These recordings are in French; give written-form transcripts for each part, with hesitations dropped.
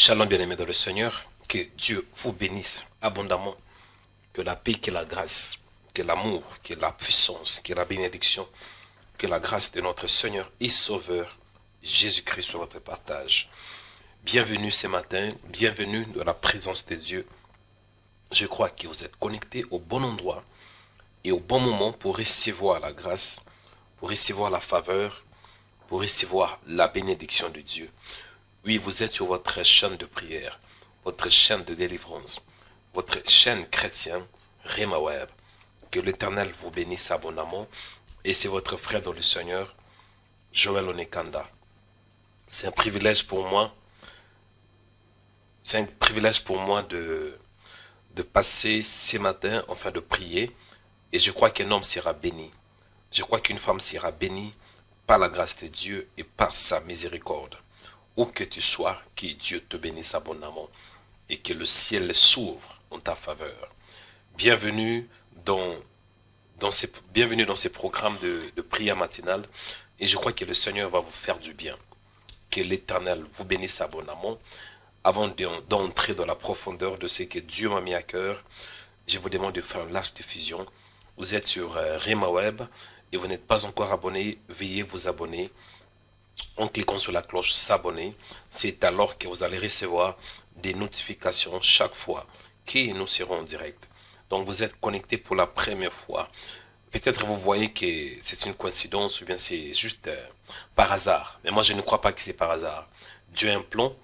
Shalom bien-aimés dans le Seigneur, que Dieu vous bénisse abondamment, que la paix, que la grâce, que l'amour, que la puissance, que la bénédiction, que la grâce de notre Seigneur et Sauveur, Jésus-Christ soit votre partage. Bienvenue ce matin, bienvenue dans la présence de Dieu. Je crois que vous êtes connectés au bon endroit et au bon moment pour recevoir la grâce, pour recevoir la faveur, pour recevoir la bénédiction de Dieu. Oui, vous êtes sur votre chaîne de prière, votre chaîne de délivrance, votre chaîne chrétienne, Rema Web. Que l'Éternel vous bénisse abondamment. Et c'est votre frère dans le Seigneur, Joël Onekanda. C'est un privilège pour moi. C'est un privilège pour moi de passer ce matin, enfin de prier. Et je crois qu'un homme sera béni. Je crois qu'une femme sera bénie par la grâce de Dieu et par sa miséricorde. Où que tu sois, que Dieu te bénisse abondamment et que le ciel s'ouvre en ta faveur. Bienvenue dans ces programmes de prière matinale et je crois que le Seigneur va vous faire du bien. Que l'Éternel vous bénisse abondamment. Avant d'entrer dans la profondeur de ce que Dieu m'a mis à cœur, je vous demande de faire une large diffusion. Vous êtes sur Rema Web et vous n'êtes pas encore abonné, veuillez vous abonner. En cliquant sur la cloche s'abonner, c'est alors que vous allez recevoir des notifications chaque fois que nous serons en direct. Donc vous êtes connecté pour la première fois. Peut-être vous voyez que c'est une coïncidence ou bien c'est juste par hasard. Mais moi je ne crois pas que c'est par hasard. Dieu a un plan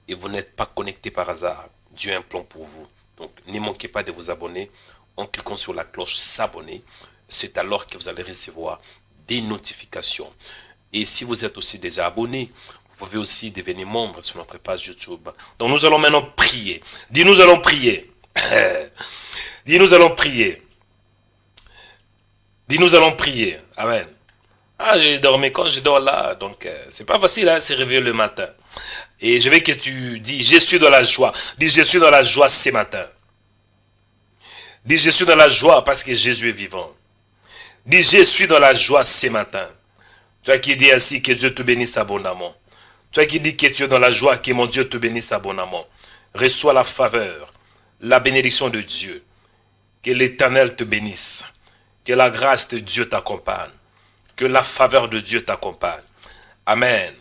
et vous n'êtes pas connecté par hasard. Dieu a un plan pour vous. Donc ne manquez pas de vous abonner en cliquant sur la cloche s'abonner. C'est alors que vous allez recevoir des notifications. Et si vous êtes aussi déjà abonné, vous pouvez aussi devenir membre sur notre page YouTube. Donc nous allons maintenant prier. Dis nous allons prier. Dis nous allons prier. Dis nous allons prier. Amen. Ah, j'ai dormi quand je dors là. Donc c'est pas facile à se réveiller le matin. Et je veux que tu dis je suis dans la joie. Dis je suis dans la joie ce matin. Dis je suis dans la joie parce que Jésus est vivant. Dis je suis dans la joie ce matin. Toi qui dis ainsi que Dieu te bénisse abondamment. Toi qui dis que tu es dans la joie, que mon Dieu te bénisse abondamment. Reçois la faveur, la bénédiction de Dieu. Que l'Éternel te bénisse. Que la grâce de Dieu t'accompagne. Que la faveur de Dieu t'accompagne. Amen.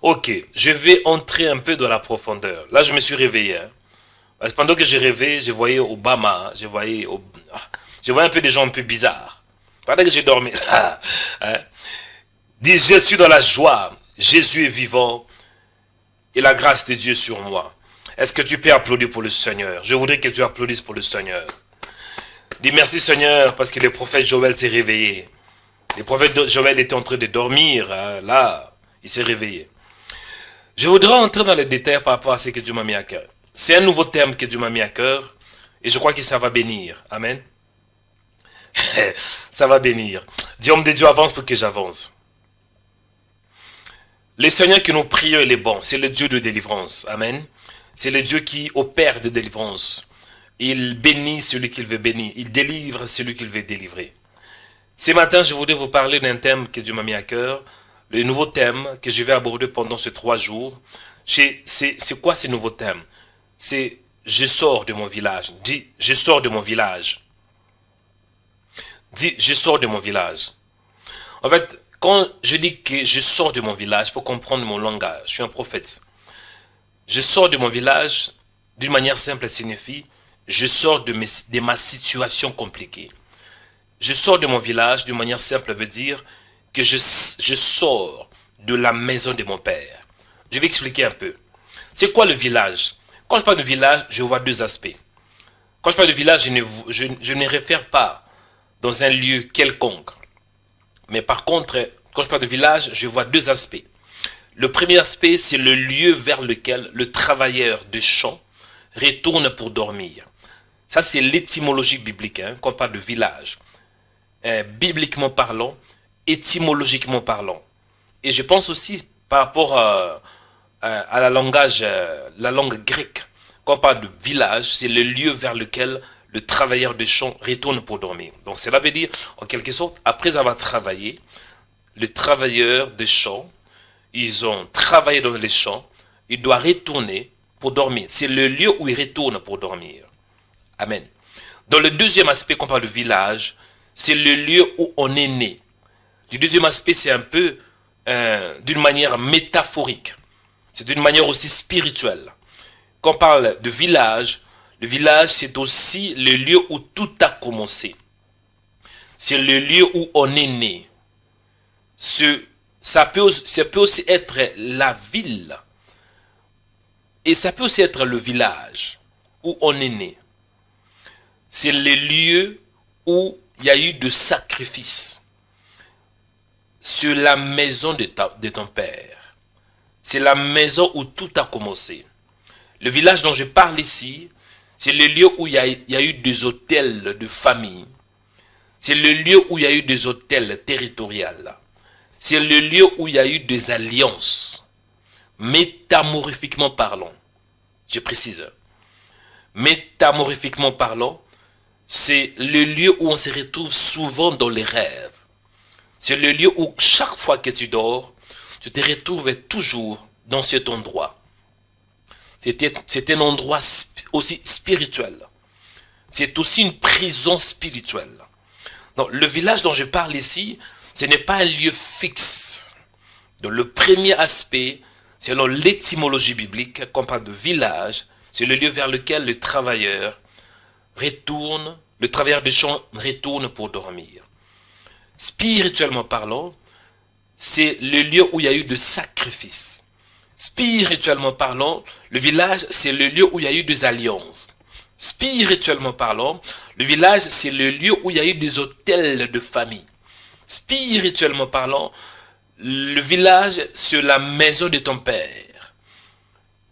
Ok, je vais entrer un peu dans la profondeur. Là, je me suis réveillé. Parce que pendant que je rêvais, je voyais Obama. Je voyais un peu des gens un peu bizarres. Pendant que j'ai dormi. Dis, je suis dans la joie, Jésus est vivant et la grâce de Dieu sur moi. Est-ce que tu peux applaudir pour le Seigneur? Je voudrais que tu applaudisses pour le Seigneur. Dis merci Seigneur parce que le prophète Joël s'est réveillé. Le prophète Joël était en train de dormir, là, il s'est réveillé. Je voudrais entrer dans les détails par rapport à ce que Dieu m'a mis à cœur. C'est un nouveau thème que Dieu m'a mis à cœur et je crois que ça va bénir. Amen. Ça va bénir. Dis homme de Dieu avance pour que j'avance. Le Seigneur que nous prions, il est bon. C'est le Dieu de délivrance. Amen. C'est le Dieu qui opère de délivrance. Il bénit celui qu'il veut bénir. Il délivre celui qu'il veut délivrer. Ce matin, je voudrais vous parler d'un thème que Dieu m'a mis à cœur. Le nouveau thème que je vais aborder pendant ces 3 jours. C'est quoi ce nouveau thème? C'est je sors de mon village. Dis, je sors de mon village. Dis, je sors de mon village. En fait, quand je dis que je sors de mon village, il faut comprendre mon langage. Je suis un prophète. Je sors de mon village, d'une manière simple, signifie, je sors de ma situation compliquée. Je sors de mon village, d'une manière simple, veut dire que je sors de la maison de mon père. Je vais expliquer un peu. C'est quoi le village? Quand je parle de village, je vois 2 aspects. Quand je parle de village, je ne réfère pas dans un lieu quelconque. Mais par contre, quand je parle de village, je vois 2 aspects. Le premier aspect, c'est le lieu vers lequel le travailleur de champ retourne pour dormir. Ça, c'est l'étymologie biblique, quand on parle de village. Bibliquement parlant, étymologiquement parlant. Et je pense aussi par rapport à la langue grecque. Quand on parle de village, c'est le lieu vers lequel le travailleur de champ retourne pour dormir. Donc cela veut dire, en quelque sorte, après avoir travaillé, les travailleurs des champs, ils ont travaillé dans les champs, il doit retourner pour dormir. C'est le lieu où il retourne pour dormir. Amen. Dans le deuxième aspect qu'on parle de village, c'est le lieu où on est né. Le deuxième aspect, c'est un peu d'une manière métaphorique. C'est d'une manière aussi spirituelle. Quand on parle de village, le village, c'est aussi le lieu où tout a commencé. C'est le lieu où on est né. Ça peut aussi être la ville. Et ça peut aussi être le village où on est né. C'est le lieu où il y a eu de sacrifices. Sur la maison de ton père. C'est la maison où tout a commencé. Le village dont je parle ici, c'est le lieu où il y a eu des hôtels de famille. C'est le lieu où il y a eu des hôtels territoriaux. C'est le lieu où il y a eu des alliances. Métamorphiquement parlant. Je précise. Métamorphiquement parlant, c'est le lieu où on se retrouve souvent dans les rêves. C'est le lieu où chaque fois que tu dors, tu te retrouves toujours dans cet endroit. C'est un endroit aussi spirituel. C'est aussi une prison spirituelle. Donc, le village dont je parle ici, ce n'est pas un lieu fixe. Donc, le premier aspect, selon l'étymologie biblique, quand on parle de village, c'est le lieu vers lequel le travailleur des champs retourne pour dormir. Spirituellement parlant, c'est le lieu où il y a eu de sacrifices. Spirituellement parlant, le village, c'est le lieu où il y a eu des alliances. Spirituellement parlant, le village, c'est le lieu où il y a eu des hôtels de famille. Spirituellement parlant, le village, c'est la maison de ton père.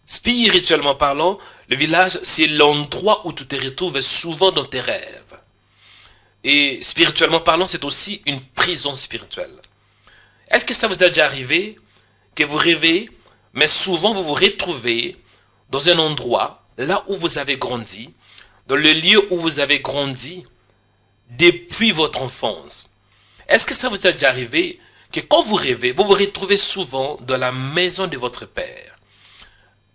Spirituellement parlant, le village, c'est l'endroit où tu te retrouves souvent dans tes rêves. Et spirituellement parlant, c'est aussi une prison spirituelle. Est-ce que ça vous est déjà arrivé que vous rêvez, mais souvent vous vous retrouvez dans un endroit, là où vous avez grandi, dans le lieu où vous avez grandi depuis votre enfance? Est-ce que ça vous est déjà arrivé que quand vous rêvez, vous vous retrouvez souvent dans la maison de votre père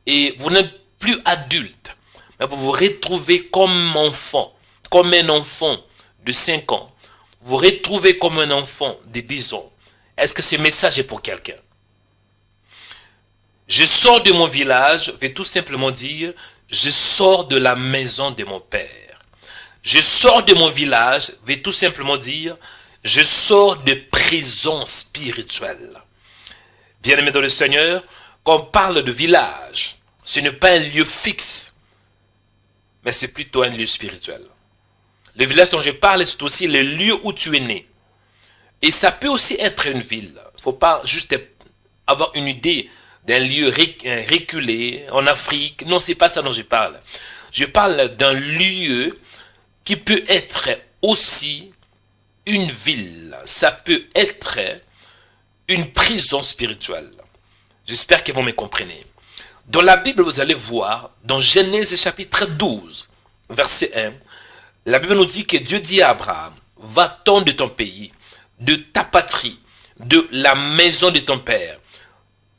et vous n'êtes plus adulte, mais vous vous retrouvez comme enfant, comme un enfant de 5 ans, vous vous retrouvez comme un enfant de 10 ans. Est-ce que ce message est pour quelqu'un? Je sors de mon village, veut tout simplement dire, je sors de la maison de mon père. Je sors de mon village, veut tout simplement dire, je sors de prison spirituelle. Bien-aimés dans le Seigneur, quand on parle de village, ce n'est pas un lieu fixe, mais c'est plutôt un lieu spirituel. Le village dont je parle, c'est aussi le lieu où tu es né. Et ça peut aussi être une ville. Il ne faut pas juste avoir une idée d'un lieu reculé en Afrique. Non, ce n'est pas ça dont je parle. Je parle d'un lieu qui peut être aussi une ville. Ça peut être une prison spirituelle. J'espère que vous me comprenez. Dans la Bible, vous allez voir, dans Genèse chapitre 12, verset 1, la Bible nous dit que Dieu dit à Abraham, va-t'en de ton pays, de ta patrie, de la maison de ton père,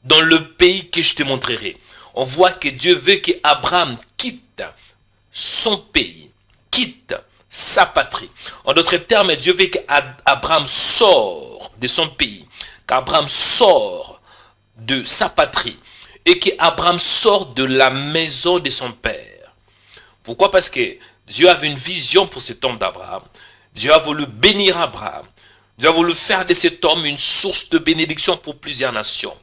dans le pays que je te montrerai. On voit que Dieu veut qu'Abraham quitte son pays, quitte sa patrie. En d'autres termes, Dieu veut qu'Abraham sorte de son pays, qu'Abraham sorte de sa patrie et qu'Abraham sorte de la maison de son père. Pourquoi? Parce que Dieu avait une vision pour cet homme d'Abraham. Dieu a voulu bénir Abraham. Dieu a voulu faire de cet homme une source de bénédiction pour plusieurs nations.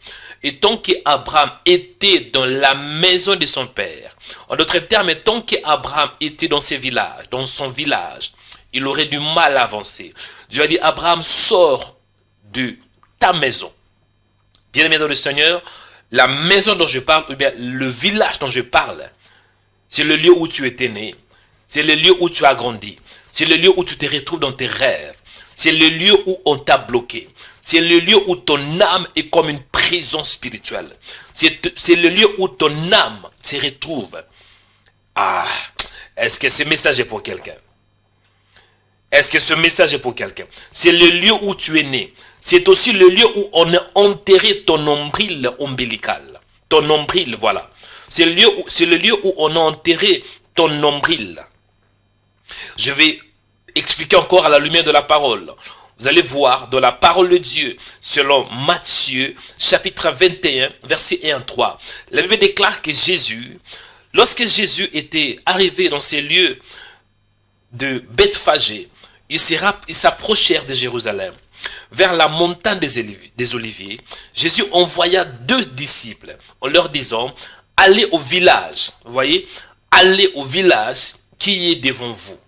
Et tant qu'Abraham était dans la maison de son père, en d'autres termes, tant qu'Abraham était dans son village, il aurait du mal à avancer. Dieu a dit, Abraham, sors de ta maison. Bien-aimé dans le Seigneur, la maison dont je parle, ou bien le village dont je parle, c'est le lieu où tu étais né. C'est le lieu où tu as grandi. C'est le lieu où tu te retrouves dans tes rêves. C'est le lieu où on t'a bloqué. C'est le lieu où ton âme est comme une prison spirituelle. C'est le lieu où ton âme se retrouve. Ah, est-ce que ce message est pour quelqu'un? Est-ce que ce message est pour quelqu'un? C'est le lieu où tu es né. C'est aussi le lieu où on a enterré ton nombril ombilical. ton nombril, voilà. C'est le lieu où on a enterré ton nombril. Je vais expliquer encore à la lumière de la parole. Vous allez voir dans la parole de Dieu, selon Matthieu, chapitre 21, verset 1 à 3. La Bible déclare que Jésus, lorsque Jésus était arrivé dans ces lieux de Bethphagée, ils s'approchèrent de Jérusalem. Vers la montagne des Oliviers, Jésus envoya 2 disciples en leur disant, allez au village, vous voyez, allez au village qui est devant vous.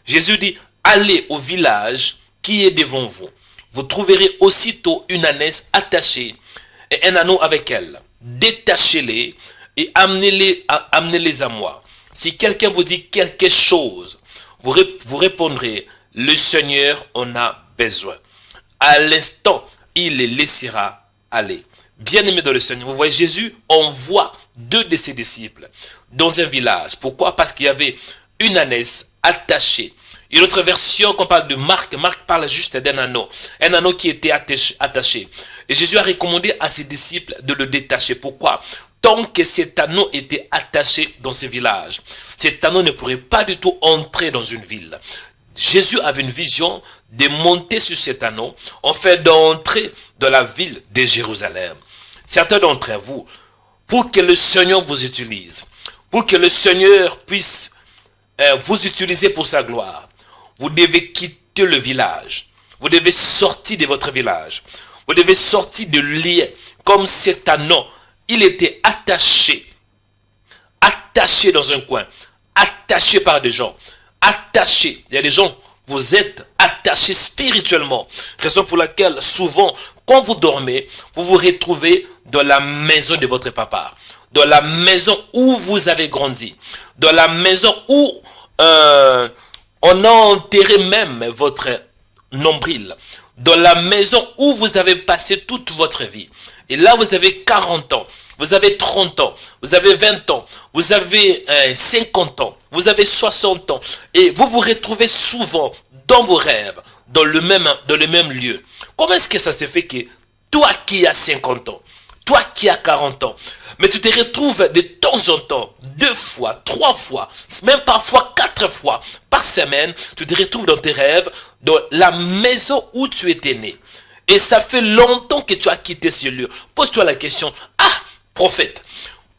Jésus dit, allez au village qui est devant vous. Vous trouverez aussitôt une ânesse attachée et un anneau avec elle. Détachez-les et amenez-les à moi. Si quelqu'un vous dit quelque chose, vous répondrez, le Seigneur en a besoin. À l'instant, il les laissera aller. Bien-aimés dans le Seigneur, vous voyez, Jésus envoie 2 de ses disciples dans un village. Pourquoi? Parce qu'il y avait une ânesse attachée. Une autre version, qu'on parle de Marc parle juste d'un anneau. Un anneau qui était attaché. Et Jésus a recommandé à ses disciples de le détacher. Pourquoi? Tant que cet anneau était attaché dans ce village, cet anneau ne pourrait pas du tout entrer dans une ville. Jésus avait une vision de monter sur cet anneau, en fait d'entrer dans la ville de Jérusalem. Certains d'entre vous, pour que le Seigneur vous utilise, pour que le Seigneur puisse vous utiliser pour sa gloire, vous devez quitter le village. Vous devez sortir de votre village. Vous devez sortir de liens. Comme cet anneau, il était attaché. Attaché dans un coin. Attaché par des gens. Attaché. Il y a des gens, vous êtes attachés spirituellement. Raison pour laquelle, souvent, quand vous dormez, vous vous retrouvez dans la maison de votre papa. Dans la maison où vous avez grandi. Dans la maison où on a enterré même votre nombril. Dans la maison où vous avez passé toute votre vie. Et là, vous avez 40 ans. Vous avez 30 ans. Vous avez 20 ans. Vous avez 50 ans. Vous avez 60 ans. Et vous vous retrouvez souvent dans vos rêves, dans le même lieu. Comment est-ce que ça se fait que toi qui as 50 ans, toi qui as 40 ans, mais tu te retrouves de temps en temps, 2 fois, 3 fois, même parfois 4 fois par semaine, tu te retrouves dans tes rêves, dans la maison où tu étais né. Et ça fait longtemps que tu as quitté ce lieu. Pose-toi la question, prophète,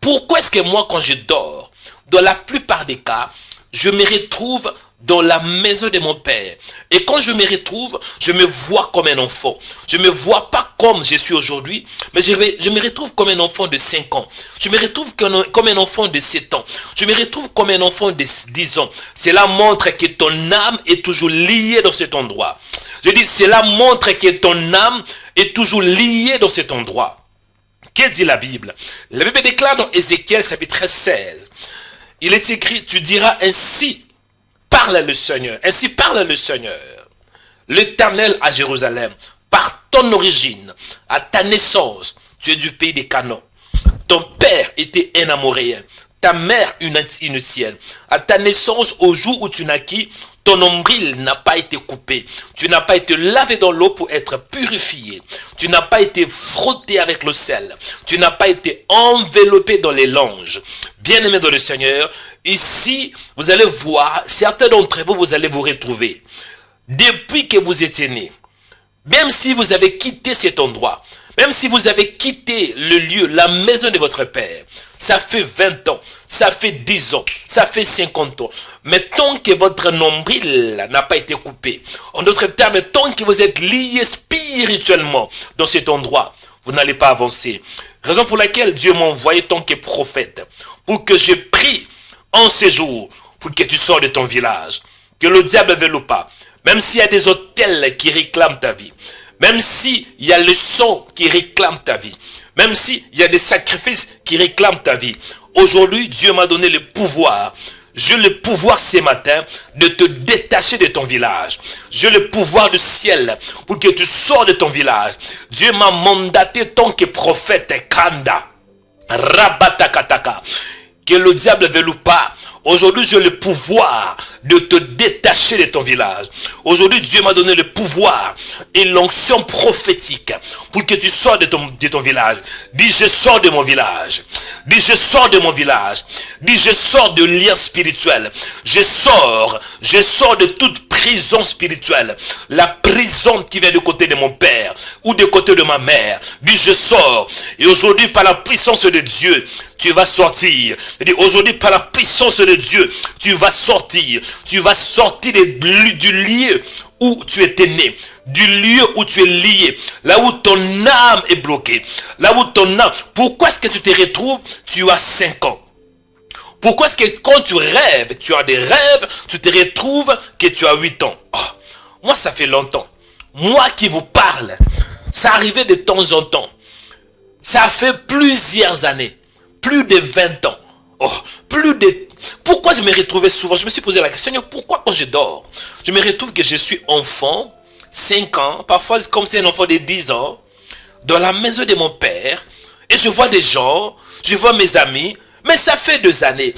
pourquoi est-ce que moi quand je dors, dans la plupart des cas, je me retrouve dans la maison de mon père. Et quand je me retrouve, je me vois comme un enfant. Je ne me vois pas comme je suis aujourd'hui, mais je me retrouve comme un enfant de 5 ans. Je me retrouve comme un enfant de 7 ans. Je me retrouve comme un enfant de 10 ans. Cela montre que ton âme est toujours liée dans cet endroit. Je dis, cela montre que ton âme est toujours liée dans cet endroit. Que dit la Bible? La Bible déclare dans Ézéchiel chapitre 16. Il est écrit, tu diras ainsi, parle le Seigneur. Ainsi parle le Seigneur, l'Éternel à Jérusalem. Par ton origine, à ta naissance, tu es du pays des Canaan. Ton père était un Amoréen, ta mère une Hétienne. À ta naissance, au jour où tu naquis, ton nombril n'a pas été coupé. Tu n'as pas été lavé dans l'eau pour être purifié. Tu n'as pas été frotté avec le sel. Tu n'as pas été enveloppé dans les langes. Bien-aimés dans le Seigneur, ici, vous allez voir, certains d'entre vous, vous allez vous retrouver. Depuis que vous étiez nés, même si vous avez quitté cet endroit, même si vous avez quitté le lieu, la maison de votre père, ça fait 20 ans, ça fait 10 ans, ça fait 50 ans. Mais tant que votre nombril n'a pas été coupé, en d'autres termes, tant que vous êtes liés spirituellement dans cet endroit, vous n'allez pas avancer. Raison pour laquelle Dieu m'a envoyé tant que prophète, pour que je prie en ces jours, pour que tu sors de ton village, que le diable ne veut pas. Même s'il y a des hôtels qui réclament ta vie, même s'il y a le sang qui réclame ta vie, même s'il y a des sacrifices qui réclament ta vie, aujourd'hui, Dieu m'a donné le pouvoir. J'ai le pouvoir ce matin de te détacher de ton village. J'ai le pouvoir du ciel pour que tu sors de ton village. Dieu m'a mandaté tant que prophète Kanda. Rabatakataka. Que le diable ne veut pas. Aujourd'hui, j'ai le pouvoir de te détacher de ton village. Aujourd'hui, Dieu m'a donné le pouvoir et l'onction prophétique pour que tu sors de ton village. Dis, je sors de mon village. Dis, je sors de mon village. Dis, je sors de lien spirituel. Je sors de toute prison spirituelle. La prison qui vient du côté de mon père ou du côté de ma mère. Dis, je sors. Et aujourd'hui, par la puissance de Dieu, tu vas sortir. Aujourd'hui, par la puissance de Dieu, tu vas sortir. Tu vas sortir du lieu où tu étais né, du lieu où tu es lié, là où ton âme est bloquée, là où ton âme... Pourquoi est-ce que tu te retrouves? Tu as 5 ans. Pourquoi est-ce que quand tu rêves, tu as des rêves, tu te retrouves que tu as 8 ans? Oh, moi, ça fait longtemps. Moi qui vous parle, ça arrivait de temps en temps. Ça fait plusieurs années. Plus de 20 ans. Oh, plus de... Pourquoi je me retrouvais souvent? Je me suis posé la question, pourquoi quand je dors, je me retrouve que je suis enfant, 5 ans, parfois comme c'est un enfant de 10 ans, dans la maison de mon père, et je vois des gens, je vois mes amis, mais ça fait 2 années.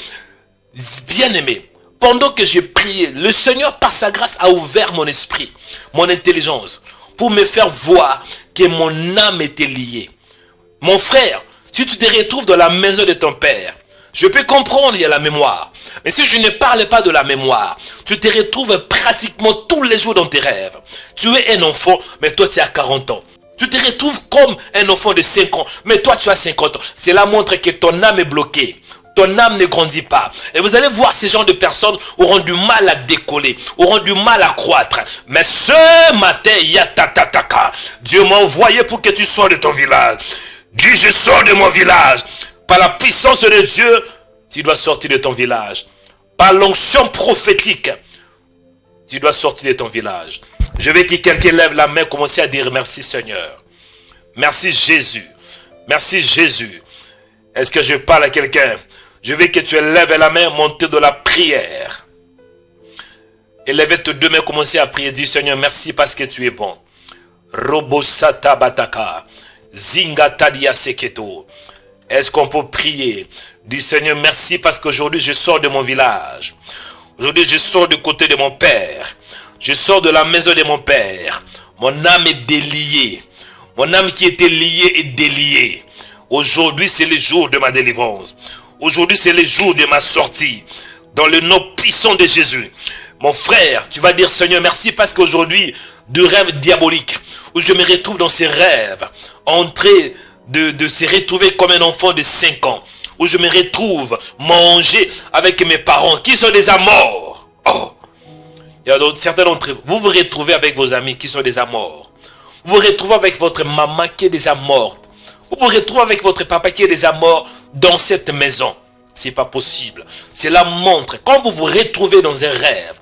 Bien aimé, pendant que j'ai prié, le Seigneur par sa grâce a ouvert mon esprit, mon intelligence, pour me faire voir que mon âme était liée. Mon frère, si tu te retrouves dans la maison de ton père, je peux comprendre, il y a la mémoire. Mais si je ne parle pas de la mémoire, tu te retrouves pratiquement tous les jours dans tes rêves. Tu es un enfant, mais toi tu as 40 ans. Tu te retrouves comme un enfant de 5 ans, mais toi tu as 50 ans. Cela montre que ton âme est bloquée. Ton âme ne grandit pas. Et vous allez voir, ces genres de personnes auront du mal à décoller, auront du mal à croître. Mais ce matin, Dieu m'a envoyé pour que tu sois de ton village. Dis, je sors de mon village. Par la puissance de Dieu, tu dois sortir de ton village. Par l'onction prophétique, tu dois sortir de ton village. Je veux que quelqu'un lève la main, commencer à dire merci Seigneur. Merci Jésus. Merci Jésus. Est-ce que je parle à quelqu'un? Je veux que tu lèves la main, monter de la prière. Élevez tes 2 mains, commencez à prier. Dis Seigneur, merci parce que tu es bon. Robosata bataka. Zingatadia seketo. Est-ce qu'on peut prier? Dis Seigneur, merci parce qu'aujourd'hui je sors de mon village. Aujourd'hui je sors du côté de mon père. Je sors de la maison de mon père. Mon âme est déliée. Mon âme qui était liée est déliée. Aujourd'hui c'est le jour de ma délivrance. Aujourd'hui c'est le jour de ma sortie. Dans le nom puissant de Jésus. Mon frère, tu vas dire Seigneur merci parce qu'aujourd'hui, de rêves diaboliques, où je me retrouve dans ces rêves, entré de se retrouver comme un enfant de 5 ans, où je me retrouve manger avec mes parents qui sont déjà morts. Oh, il y a certains d'entre vous, vous vous retrouvez avec vos amis qui sont déjà morts. Vous vous retrouvez avec votre maman qui est déjà morte. Vous vous retrouvez avec votre papa qui est déjà mort dans cette maison. C'est pas possible. Cela montre, quand vous vous retrouvez dans un rêve,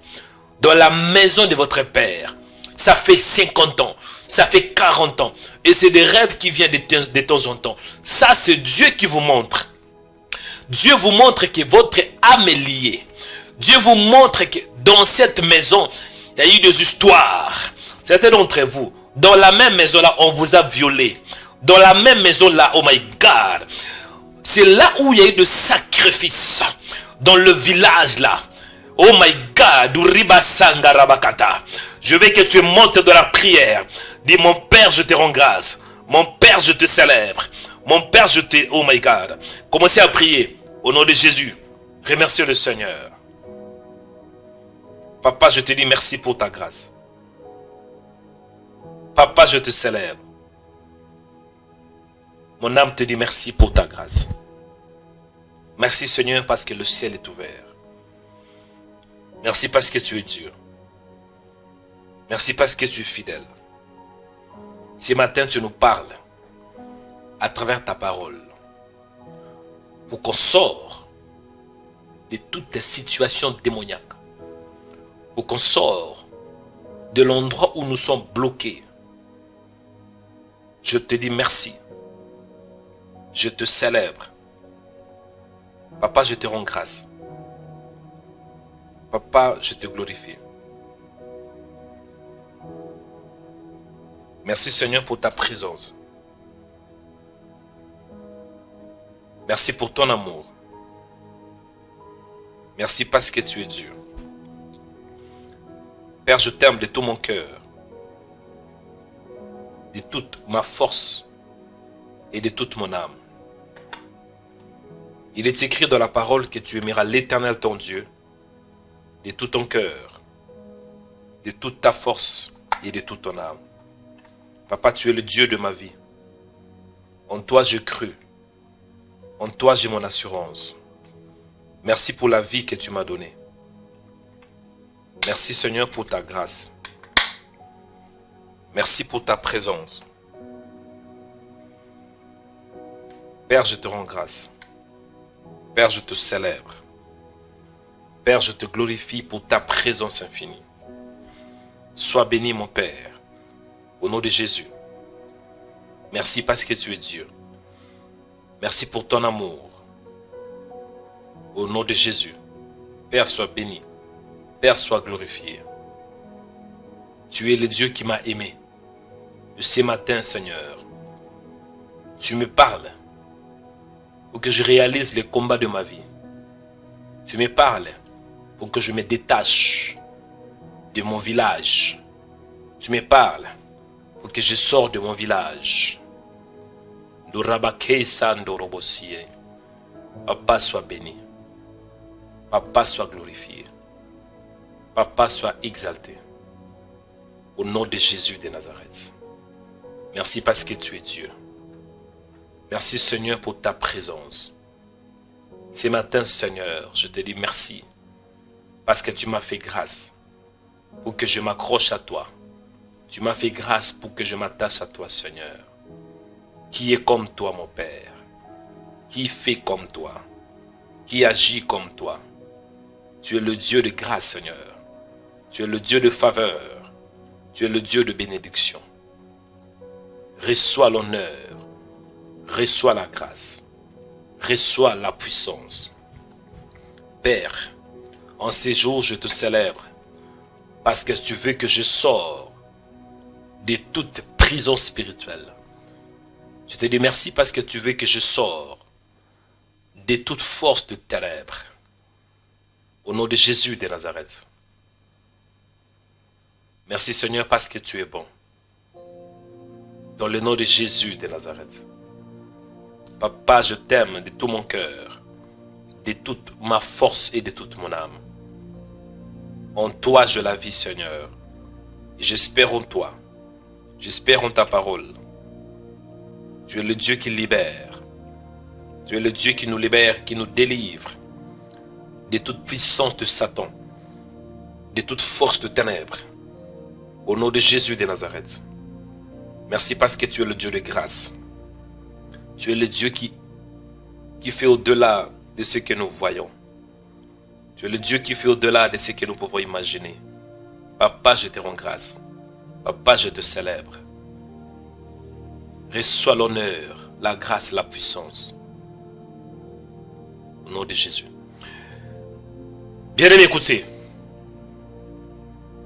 dans la maison de votre père, ça fait 50 ans, ça fait 40 ans. Et c'est des rêves qui viennent de temps en temps. Ça, c'est Dieu qui vous montre. Dieu vous montre que votre âme est liée. Dieu vous montre que dans cette maison, il y a eu des histoires. Certains d'entre vous, dans la même maison là, on vous a violé. Dans la même maison là, oh my God. C'est là où il y a eu des sacrifices. Dans le village là. Oh my God, je veux que tu montes de la prière. Dis mon Père, je te rends grâce. Mon Père, je te célèbre. Mon Père, je te... Oh my God. Commencez à prier au nom de Jésus. Remerciez le Seigneur. Papa, je te dis merci pour ta grâce. Papa, je te célèbre. Mon âme te dit merci pour ta grâce. Merci Seigneur parce que le ciel est ouvert. Merci parce que tu es Dieu. Merci parce que tu es fidèle. Ce matin, tu nous parles à travers ta parole pour qu'on sorte de toutes les situations démoniaques. Pour qu'on sorte de l'endroit où nous sommes bloqués. Je te dis merci. Je te célèbre. Papa, je te rends grâce. Papa, je te glorifie. Merci Seigneur pour ta présence. Merci pour ton amour. Merci parce que tu es Dieu. Père, je t'aime de tout mon cœur, de toute ma force et de toute mon âme. Il est écrit dans la parole que tu aimeras l'Éternel ton Dieu de tout ton cœur, de toute ta force et de toute ton âme. Papa, tu es le Dieu de ma vie. En toi je crus. En toi j'ai mon assurance. Merci pour la vie que tu m'as donnée. Merci Seigneur pour ta grâce. Merci pour ta présence. Père, je te rends grâce. Père, je te célèbre. Père, je te glorifie pour ta présence infinie. Sois béni mon Père, au nom de Jésus. Merci parce que tu es Dieu. Merci pour ton amour. Au nom de Jésus. Père, sois béni. Père, sois glorifié. Tu es le Dieu qui m'a aimé. Ce matin, Seigneur, tu me parles pour que je réalise les combats de ma vie. Tu me parles pour que je me détache de mon village. Tu me parles pour que je sorte de mon village. Papa, sois béni. Papa, sois glorifié. Papa, sois exalté. Au nom de Jésus de Nazareth. Merci parce que tu es Dieu. Merci Seigneur pour ta présence. Ce matin Seigneur, je te dis merci. Parce que tu m'as fait grâce. Pour que je m'accroche à toi. Tu m'as fait grâce pour que je m'attache à toi Seigneur. Qui est comme toi mon Père? Qui fait comme toi? Qui agit comme toi? Tu es le Dieu de grâce Seigneur. Tu es le Dieu de faveur. Tu es le Dieu de bénédiction. Reçois l'honneur. Reçois la grâce. Reçois la puissance. Père, en ces jours je te célèbre. Parce que tu veux que je sors de toute prison spirituelle. Je te dis merci parce que tu veux que je sors de toute force de ténèbres. Au nom de Jésus de Nazareth. Merci Seigneur parce que tu es bon. Dans le nom de Jésus de Nazareth. Papa, je t'aime de tout mon cœur, de toute ma force et de toute mon âme. En toi je la vis Seigneur. Et j'espère en toi. J'espère en ta parole. Tu es le Dieu qui libère. Tu es le Dieu qui nous libère, qui nous délivre de toute puissance de Satan, de toute force de ténèbres. Au nom de Jésus de Nazareth. Merci parce que tu es le Dieu de grâce. Tu es le Dieu qui fait au-delà de ce que nous voyons. Tu es le Dieu qui fait au-delà de ce que nous pouvons imaginer. Papa, je te rends grâce. Papa, je te célèbre. Reçois l'honneur, la grâce, la puissance. Au nom de Jésus. Bien-aimés, écoutez.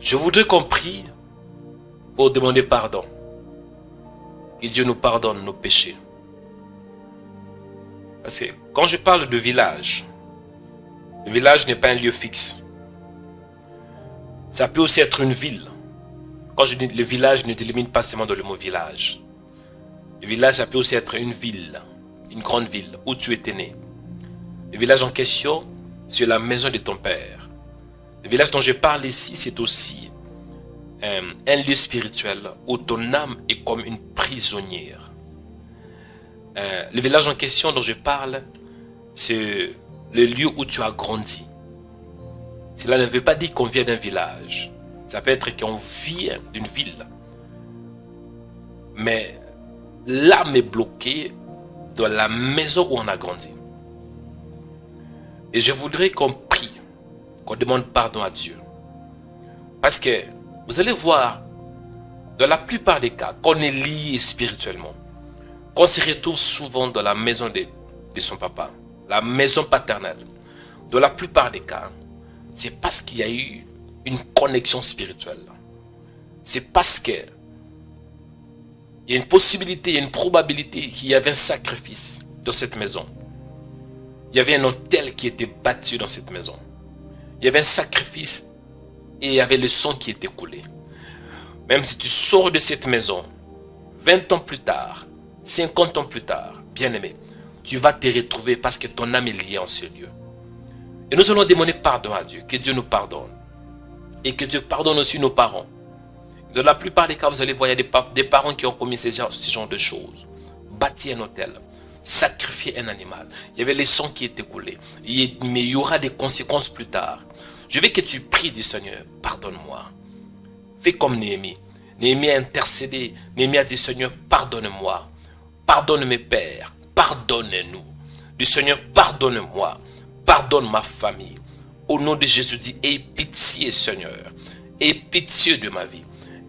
Je voudrais qu'on prie pour demander pardon. Que Dieu nous pardonne nos péchés. Parce que quand je parle de village, le village n'est pas un lieu fixe. Ça peut aussi être une ville. Quand je dis le village, je ne délimite pas seulement dans le mot village. Le village, ça peut aussi être une ville, une grande ville où tu étais né. Le village en question, c'est la maison de ton père. Le village dont je parle ici, c'est aussi un lieu spirituel où ton âme est comme une prisonnière. Le village en question dont je parle, c'est le lieu où tu as grandi. Cela ne veut pas dire qu'on vient d'un village. Ça peut être qu'on vient d'une ville. Mais l'âme est bloquée dans la maison où on a grandi. Et je voudrais qu'on prie, qu'on demande pardon à Dieu. Parce que vous allez voir, dans la plupart des cas, qu'on est lié spirituellement, qu'on se retrouve souvent dans la maison de son papa, la maison paternelle. Dans la plupart des cas, c'est parce qu'il y a eu une connexion spirituelle. C'est parce que il y a une possibilité, il y a une probabilité qu'il y avait un sacrifice dans cette maison. Il y avait un autel qui était battu dans cette maison. il y avait un sacrifice et il y avait le sang qui était coulé. Même si tu sors de cette maison, 20 ans plus tard, 50 ans plus tard, bien-aimé, tu vas te retrouver parce que ton âme est liée en ce lieu. Et nous allons demander pardon à Dieu, que Dieu nous pardonne. Et que Dieu pardonne aussi nos parents. Dans la plupart des cas, vous allez voir, il y a des parents qui ont commis ce genre de choses. Bâti un hôtel, sacrifier un animal. Il y avait les sangs qui étaient coulés. Mais il y aura des conséquences plus tard. Je veux que tu pries du Seigneur, pardonne-moi. Fais comme Néhémie. Néhémie a intercédé. Néhémie a dit, Seigneur, pardonne-moi. Pardonne mes pères. Pardonne-nous. Du Seigneur, pardonne-moi. Pardonne ma famille. Au nom de Jésus, dis, aie pitié, Seigneur. Aie pitié de ma vie.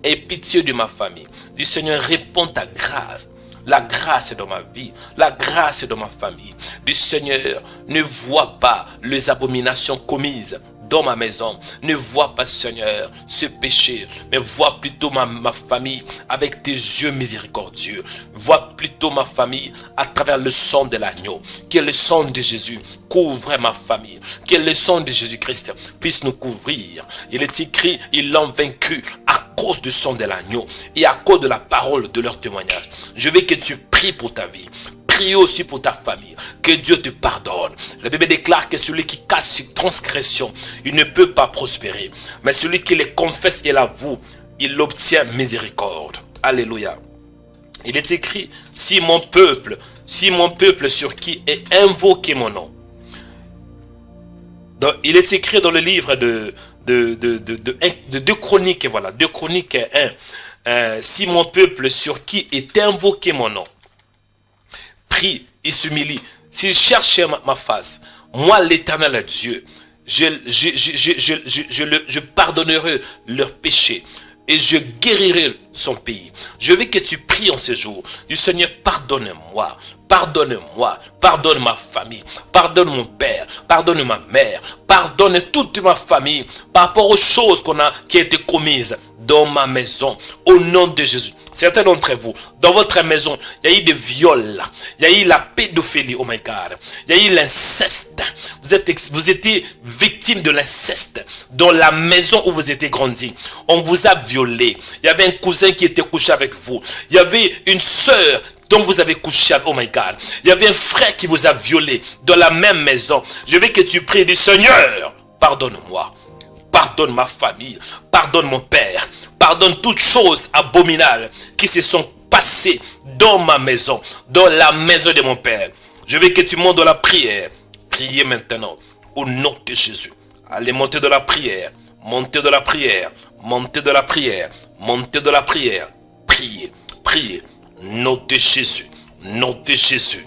Aie pitié de ma famille. Dis, Seigneur, réponds ta grâce. La grâce est dans ma vie. La grâce est dans ma famille. Dis, Seigneur, ne vois pas les abominations commises dans ma maison. Ne vois pas, Seigneur, ce péché, mais vois plutôt ma famille avec tes yeux miséricordieux. Vois plutôt ma famille à travers le sang de l'agneau. Que le sang de Jésus couvre ma famille. Que le sang de Jésus-Christ puisse nous couvrir. Il est écrit, ils l'ont vaincu à cause du sang de l'agneau et à cause de la parole de leur témoignage. Je veux que tu pries pour ta vie. Prie aussi pour ta famille. Que Dieu te pardonne. La Bible déclare que celui qui cache ses transgressions, il ne peut pas prospérer. Mais celui qui les confesse et l'avoue, il obtient miséricorde. Alléluia. Il est écrit, si mon peuple sur qui est invoqué mon nom. Donc, il est écrit dans le livre de 2 Chroniques, voilà, 2 Chroniques 1. Si mon peuple sur qui est invoqué mon nom, prie et s'humilie, s'il cherche ma face, moi l'Éternel Dieu, je pardonnerai leurs péchés et je guérirai son pays. Je veux que tu pries en ce jour. Du Seigneur, pardonne-moi. Pardonne-moi, pardonne ma famille, pardonne mon père, pardonne ma mère, pardonne toute ma famille par rapport aux choses qui ont été commises dans ma maison, au nom de Jésus. Certains d'entre vous, dans votre maison, il y a eu des viols, il y a eu la pédophilie, oh my God, il y a eu l'inceste. Vous étiez victime de l'inceste dans la maison où vous étiez grandi. On vous a violé. Il y avait un cousin qui était couché avec vous. Il y avait une sœur dont vous avez couché, oh my God. Il y avait un frère qui vous a violé dans la même maison. Je veux que tu pries du Seigneur, pardonne-moi, pardonne ma famille, pardonne mon père, pardonne toutes choses abominables qui se sont passées dans ma maison, dans la maison de mon père. Je veux que tu montes dans la prière. Priez maintenant, au nom de Jésus. Allez monter de la prière, montez de la prière, montez de la prière, montez de la prière. Priez, priez. Nom de Jésus, nom de Jésus,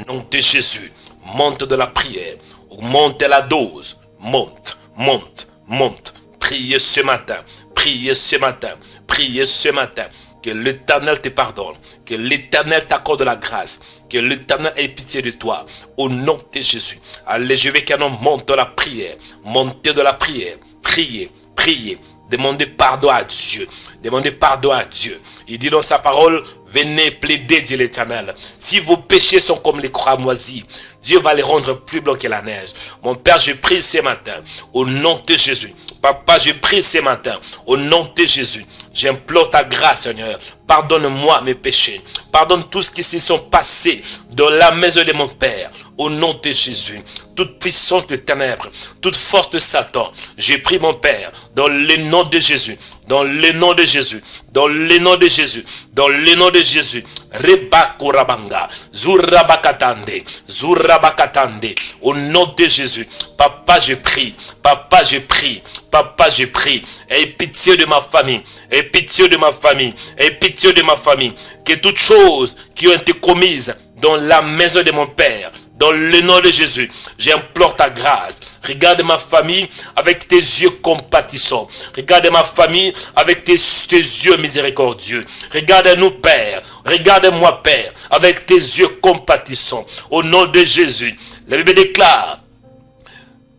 nom de Jésus, monte de la prière, monte la dose, monte, monte, monte, priez ce matin, priez ce matin, priez ce matin, que l'Éternel te pardonne, que l'Éternel t'accorde la grâce, que l'Éternel ait pitié de toi, au nom de Jésus. Allez, je veux qu'un homme monte de la prière, montez de la prière, priez, priez, demandez pardon à Dieu, demandez pardon à Dieu. Il dit dans sa parole, venez plaider, dit l'Éternel. Si vos péchés sont comme les cramoisis, Dieu va les rendre plus blancs que la neige. Mon Père, je prie ce matin, au nom de Jésus. Papa, je prie ce matin, au nom de Jésus. J'implore ta grâce, Seigneur. Pardonne-moi mes péchés. Pardonne tout ce qui se sont passés dans la maison de mon Père. Au nom de Jésus. Toute puissance de ténèbres, toute force de Satan. J'ai pris mon Père, dans le nom de Jésus. Dans le nom de Jésus. Dans le nom de Jésus. Dans le nom de Jésus. Rebakurabanga. Zurabakatande. Zurabakatande. Au nom de Jésus. Papa, je prie. Papa, je prie. Papa, je prie. Aie pitié de ma famille. Aie pitié de ma famille. Aie pitié de ma famille. Que toutes choses qui ont été commises dans la maison de mon Père, dans le nom de Jésus, j'implore ta grâce. Regarde ma famille avec tes yeux compatissants. Regarde ma famille avec tes yeux miséricordieux. Regarde-nous, Père. Regarde-moi, Père, avec tes yeux compatissants. Au nom de Jésus. La Bible déclare,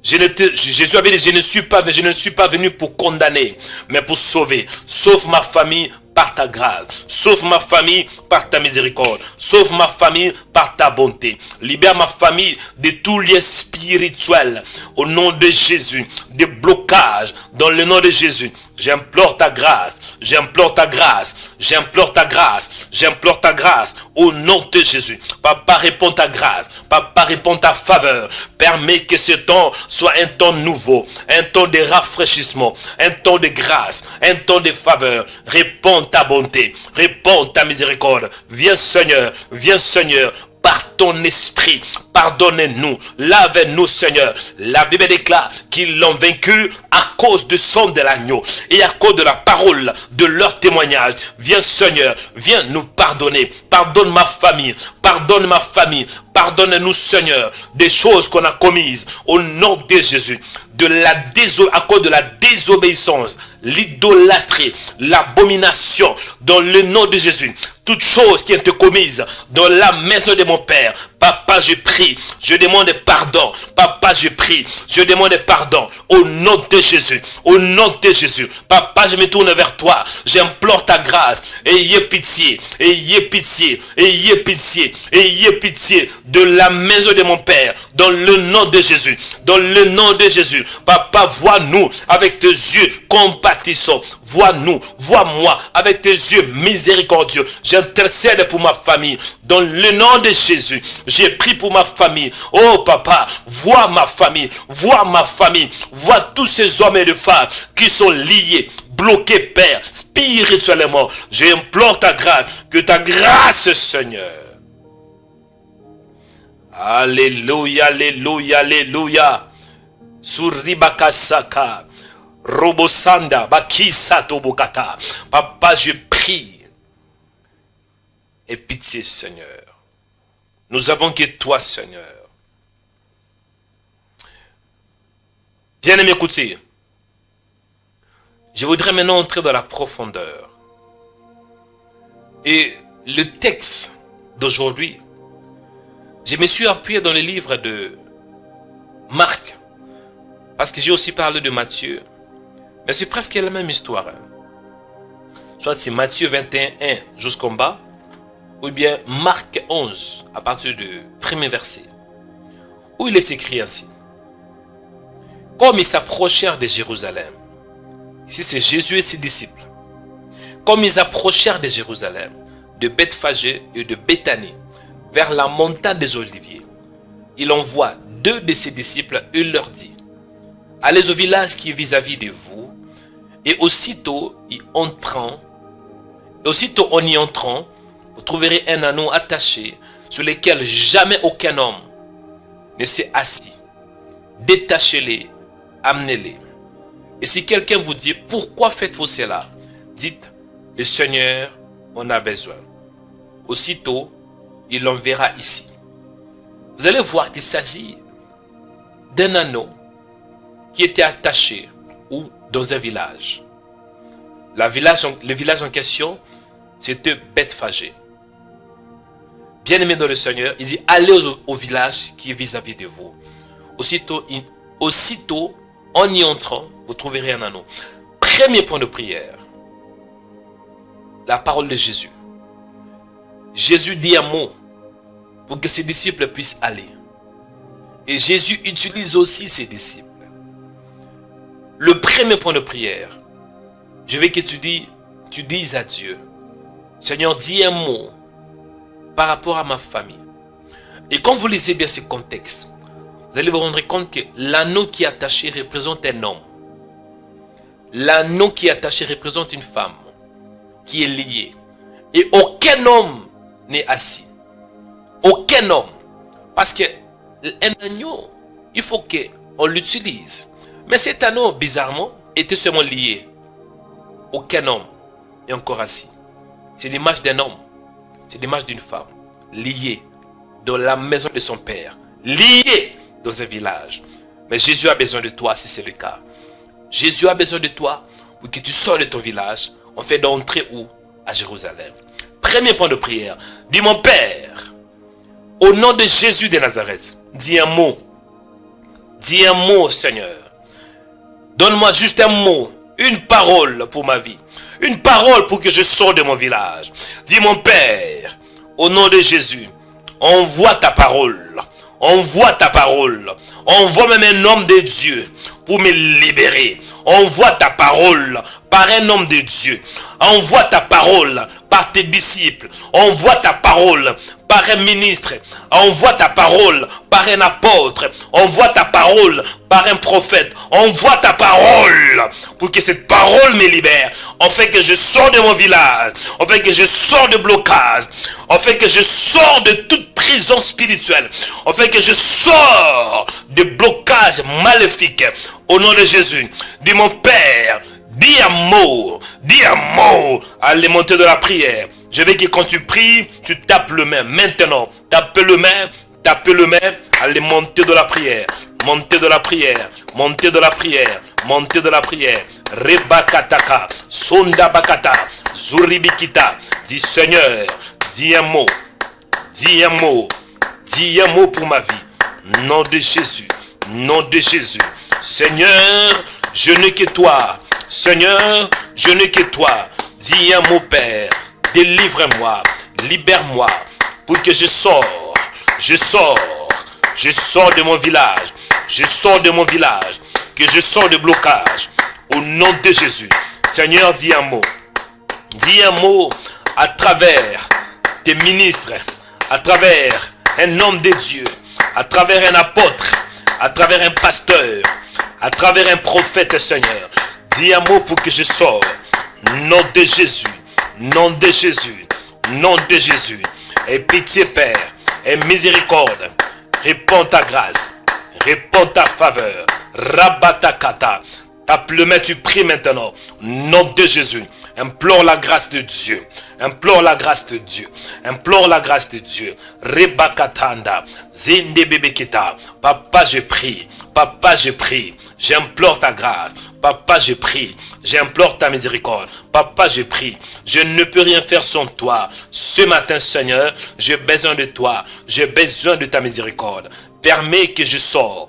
Jésus avait dit, je ne suis pas venu pour condamner, mais pour sauver. Sauve ma famille par ta grâce. Sauve ma famille par ta miséricorde. Sauve ma famille par ta bonté. Libère ma famille de tout lien spirituel. Au nom de Jésus. Des blocages. Dans le nom de Jésus. J'implore ta grâce. J'implore ta grâce. J'implore ta grâce. J'implore ta grâce. Au nom de Jésus. Papa, réponds ta grâce. Papa, réponds ta faveur. Permets que ce temps soit un temps nouveau. Un temps de rafraîchissement. Un temps de grâce. Un temps de faveur. Réponds ta bonté. Réponds ta miséricorde. Viens Seigneur. Viens Seigneur. Par ton esprit, pardonnez-nous, lave-nous Seigneur. La Bible déclare qu'ils l'ont vaincu à cause du sang de l'agneau et à cause de la parole de leur témoignage. Viens Seigneur, viens nous pardonner. Pardonne ma famille, pardonne ma famille. Pardonne-nous Seigneur des choses qu'on a commises au nom de Jésus. À cause de la désobéissance, l'idolâtrie, l'abomination, dans le nom de Jésus. Toutes choses qui ont été commises dans la maison de mon Père. Papa, je prie, je demande pardon. Papa, je prie, je demande pardon. Au nom de Jésus, au nom de Jésus. Papa, je me tourne vers toi. J'implore ta grâce. Ayez pitié, ayez pitié, ayez pitié, ayez pitié de la maison de mon Père. Dans le nom de Jésus, dans le nom de Jésus. Papa, vois-nous avec tes yeux compatissants. Vois-nous, vois-moi avec tes yeux miséricordieux. J'intercède pour ma famille. Dans le nom de Jésus, j'ai pris pour ma famille. Oh papa, vois ma famille. Vois ma famille. Vois tous ces hommes et de femmes qui sont liés, bloqués, Père, spirituellement. J'implore ta grâce. Que ta grâce, Seigneur. Alléluia, alléluia, alléluia. Suribakasaka. Robosanda, Bakisato Bokata. Papa, je prie. Et pitié, Seigneur. Nous avons que toi, Seigneur. Bien-aimé, écoutez. Je voudrais maintenant entrer dans la profondeur. Et le texte d'aujourd'hui, je me suis appuyé dans le livre de Marc. Parce que j'ai aussi parlé de Matthieu. Mais c'est presque la même histoire. Soit c'est Matthieu 21 jusqu'en bas. Ou bien Marc 11, à partir du premier verset, où il est écrit ainsi. Comme ils s'approchèrent de Jérusalem, ici c'est Jésus et ses disciples, comme ils approchèrent de Jérusalem, de Bethphagée et de Béthanie, vers la montagne des Oliviers, il envoie 2 de ses disciples et leur dit, allez au village qui est vis-à-vis de vous, et aussitôt en y entrant, vous trouverez un anneau attaché sur lequel jamais aucun homme ne s'est assis. Détachez-les, amenez-les. Et si quelqu'un vous dit, pourquoi faites-vous cela? Dites, le Seigneur en a besoin. Aussitôt, il l'enverra ici. Vous allez voir qu'il s'agit d'un anneau qui était attaché ou dans un village. Le village en question, c'était Bethphagée. Bien-aimé dans le Seigneur, il dit, allez au village qui est vis-à-vis de vous. Aussitôt, en y entrant, vous trouverez un anneau. Premier point de prière, la parole de Jésus. Jésus dit un mot pour que ses disciples puissent aller. Et Jésus utilise aussi ses disciples. Le premier point de prière, je veux que tu dises à Dieu, Seigneur, dis un mot par rapport à ma famille. Et quand vous lisez bien ce contexte, vous allez vous rendre compte que l'anneau qui est attaché représente un homme. L'anneau qui est attaché représente une femme qui est liée. Et aucun homme n'est assis. Aucun homme. Parce que un agneau, il faut qu'on l'utilise. Mais cet anneau, bizarrement, était seulement lié. Aucun homme n'est encore assis. C'est l'image d'un homme. C'est l'image d'une femme. Liée dans la maison de son père. Liée dans un village. Mais Jésus a besoin de toi si c'est le cas. Jésus a besoin de toi pour que tu sors de ton village. On fait d'entrer où? À Jérusalem. Premier point de prière. Dis mon Père, au nom de Jésus de Nazareth, dis un mot. Dis un mot, Seigneur. Donne-moi juste un mot, une parole pour ma vie. Une parole pour que je sorte de mon village. Dis mon Père, au nom de Jésus, envoie ta parole. Envoie ta parole. Envoie même un homme de Dieu pour me libérer. Envoie ta parole par un homme de Dieu. Envoie ta parole par tes disciples. Envoie ta parole par un ministre. Envoie ta parole par un apôtre. Envoie ta parole par un prophète. Envoie ta parole pour que cette parole me libère. En fait que je sors de mon village. En fait que je sors de blocage. En fait que je sors de toute prison spirituelle. En fait que je sors de blocage maléfique. Au nom de Jésus. Dis mon Père. Dis un mot à l'émontée de la prière. Je veux que quand tu pries, tu tapes le main. Maintenant, tape le main à l'émontée de la prière. Montée de la prière, montée de la prière, montée de la prière. Rebakataka, Sonda Bakata, Zuribikita. Dis Seigneur, dis un mot pour ma vie. Nom de Jésus, nom de Jésus. Seigneur, je n'ai que toi. Seigneur, je n'ai que toi. Dis un mot, Père. Délivre-moi, libère-moi, pour que je sors de mon village, que je sors de blocage, au nom de Jésus. Seigneur, dis un mot à travers tes ministres, à travers un homme de Dieu, à travers un apôtre, à travers un pasteur, à travers un prophète, Seigneur. Dis un mot pour que je sors, nom de Jésus. Nom de Jésus, nom de Jésus. Et pitié, Père, et miséricorde. Réponds ta grâce, réponds ta faveur. Rabatakata. Tape le main, tu pries maintenant. Nom de Jésus. Implore la grâce de Dieu. Implore la grâce de Dieu. Implore la grâce de Dieu. Rebakatanda. Zinde bebekita. Papa, je prie. Papa, je prie. J'implore ta grâce. Papa, je prie. J'implore ta miséricorde. Papa, je prie. Je ne peux rien faire sans toi. Ce matin, Seigneur, j'ai besoin de toi. J'ai besoin de ta miséricorde. Permets que je sors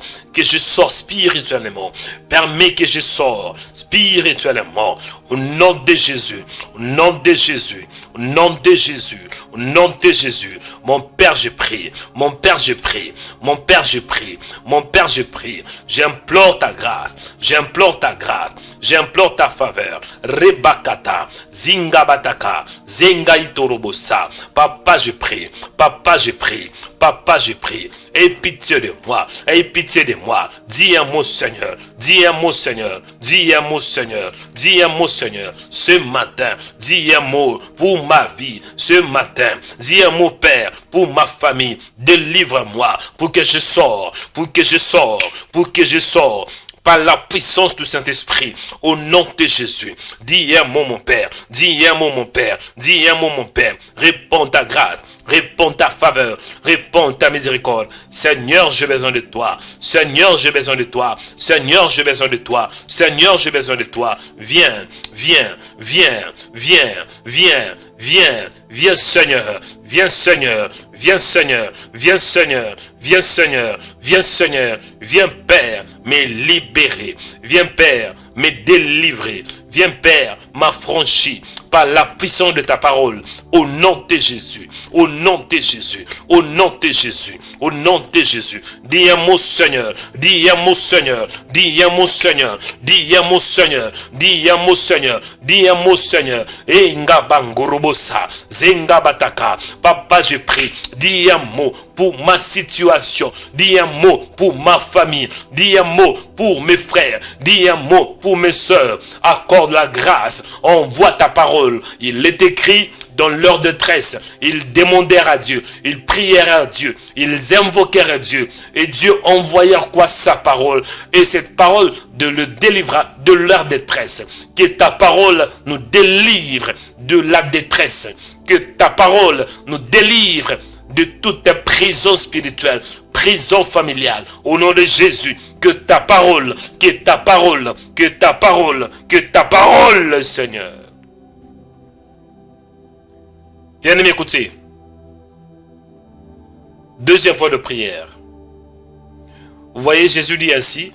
spirituellement. Permets que je sors spirituellement. Au nom de Jésus, au nom de Jésus, au nom de Jésus, au nom de Jésus. Mon Père, je prie. Mon Père, je prie. Mon Père, je prie. Mon Père, je prie. J'implore ta grâce. J'implore ta grâce. J'implore ta faveur. Rebakata, Zingabataka, Zengaitorobosa. Papa, je prie. Papa, je prie. Papa, je prie. Aie pitié de moi. Aie pitié de moi. Dis un mot, Seigneur. Dis un mot, Seigneur. Dis un mot, Seigneur. Dis un mot, Seigneur. Ce matin, dis un mot pour ma vie. Ce matin, dis un mot, Père, pour ma famille. Délivre-moi pour que je sors. Pour que je sors. Pour que je sors. Par la puissance du Saint-Esprit, au nom de Jésus. Dis un mot, mon Père. Dis un mot, mon Père. Dis un mot, mon Père. Réponds ta grâce. Réponds ta faveur. Réponds ta miséricorde. Seigneur, j'ai besoin de toi. Seigneur, j'ai besoin de toi. Seigneur, j'ai besoin de toi. Seigneur, j'ai besoin de toi. Viens, viens, viens, viens, viens, viens, viens, Seigneur. Viens, Seigneur. Viens, Seigneur. Viens, Seigneur. Viens, Seigneur. Viens, Seigneur. Viens, Père, me libérer. Viens, Père, me délivrer. Viens, Père, m'affranchir par la puissance de ta parole. Au nom de Jésus. Au nom de Jésus. Au nom de Jésus. Au nom de Jésus. Dis un mot, Seigneur. Dis un mot, Seigneur. Dis un mot, Seigneur. Dis un mot, Seigneur. Dis un mot, Seigneur. Dis un mot, Seigneur. Enga bangorobosa. Zenga bataka. Papa, je prie. Dis un mot pour ma situation. Dis un mot pour ma famille. Dis un mot pour mes frères. Dis un mot pour mes soeurs. Accorde la grâce. Envoie ta parole. Il est écrit dans leur détresse. Ils demandèrent à Dieu. Ils prièrent à Dieu. Ils invoquèrent à Dieu. Et Dieu envoya quoi? Sa parole. Et cette parole de le délivra de leur détresse. Que ta parole nous délivre de la détresse. Que ta parole nous délivre de toute prison spirituelle, prison familiale. Au nom de Jésus, que ta parole, que ta parole, que ta parole, que ta parole, Seigneur. Bien-aimé, écoutez. Deuxième fois de prière. Vous voyez, Jésus dit ainsi,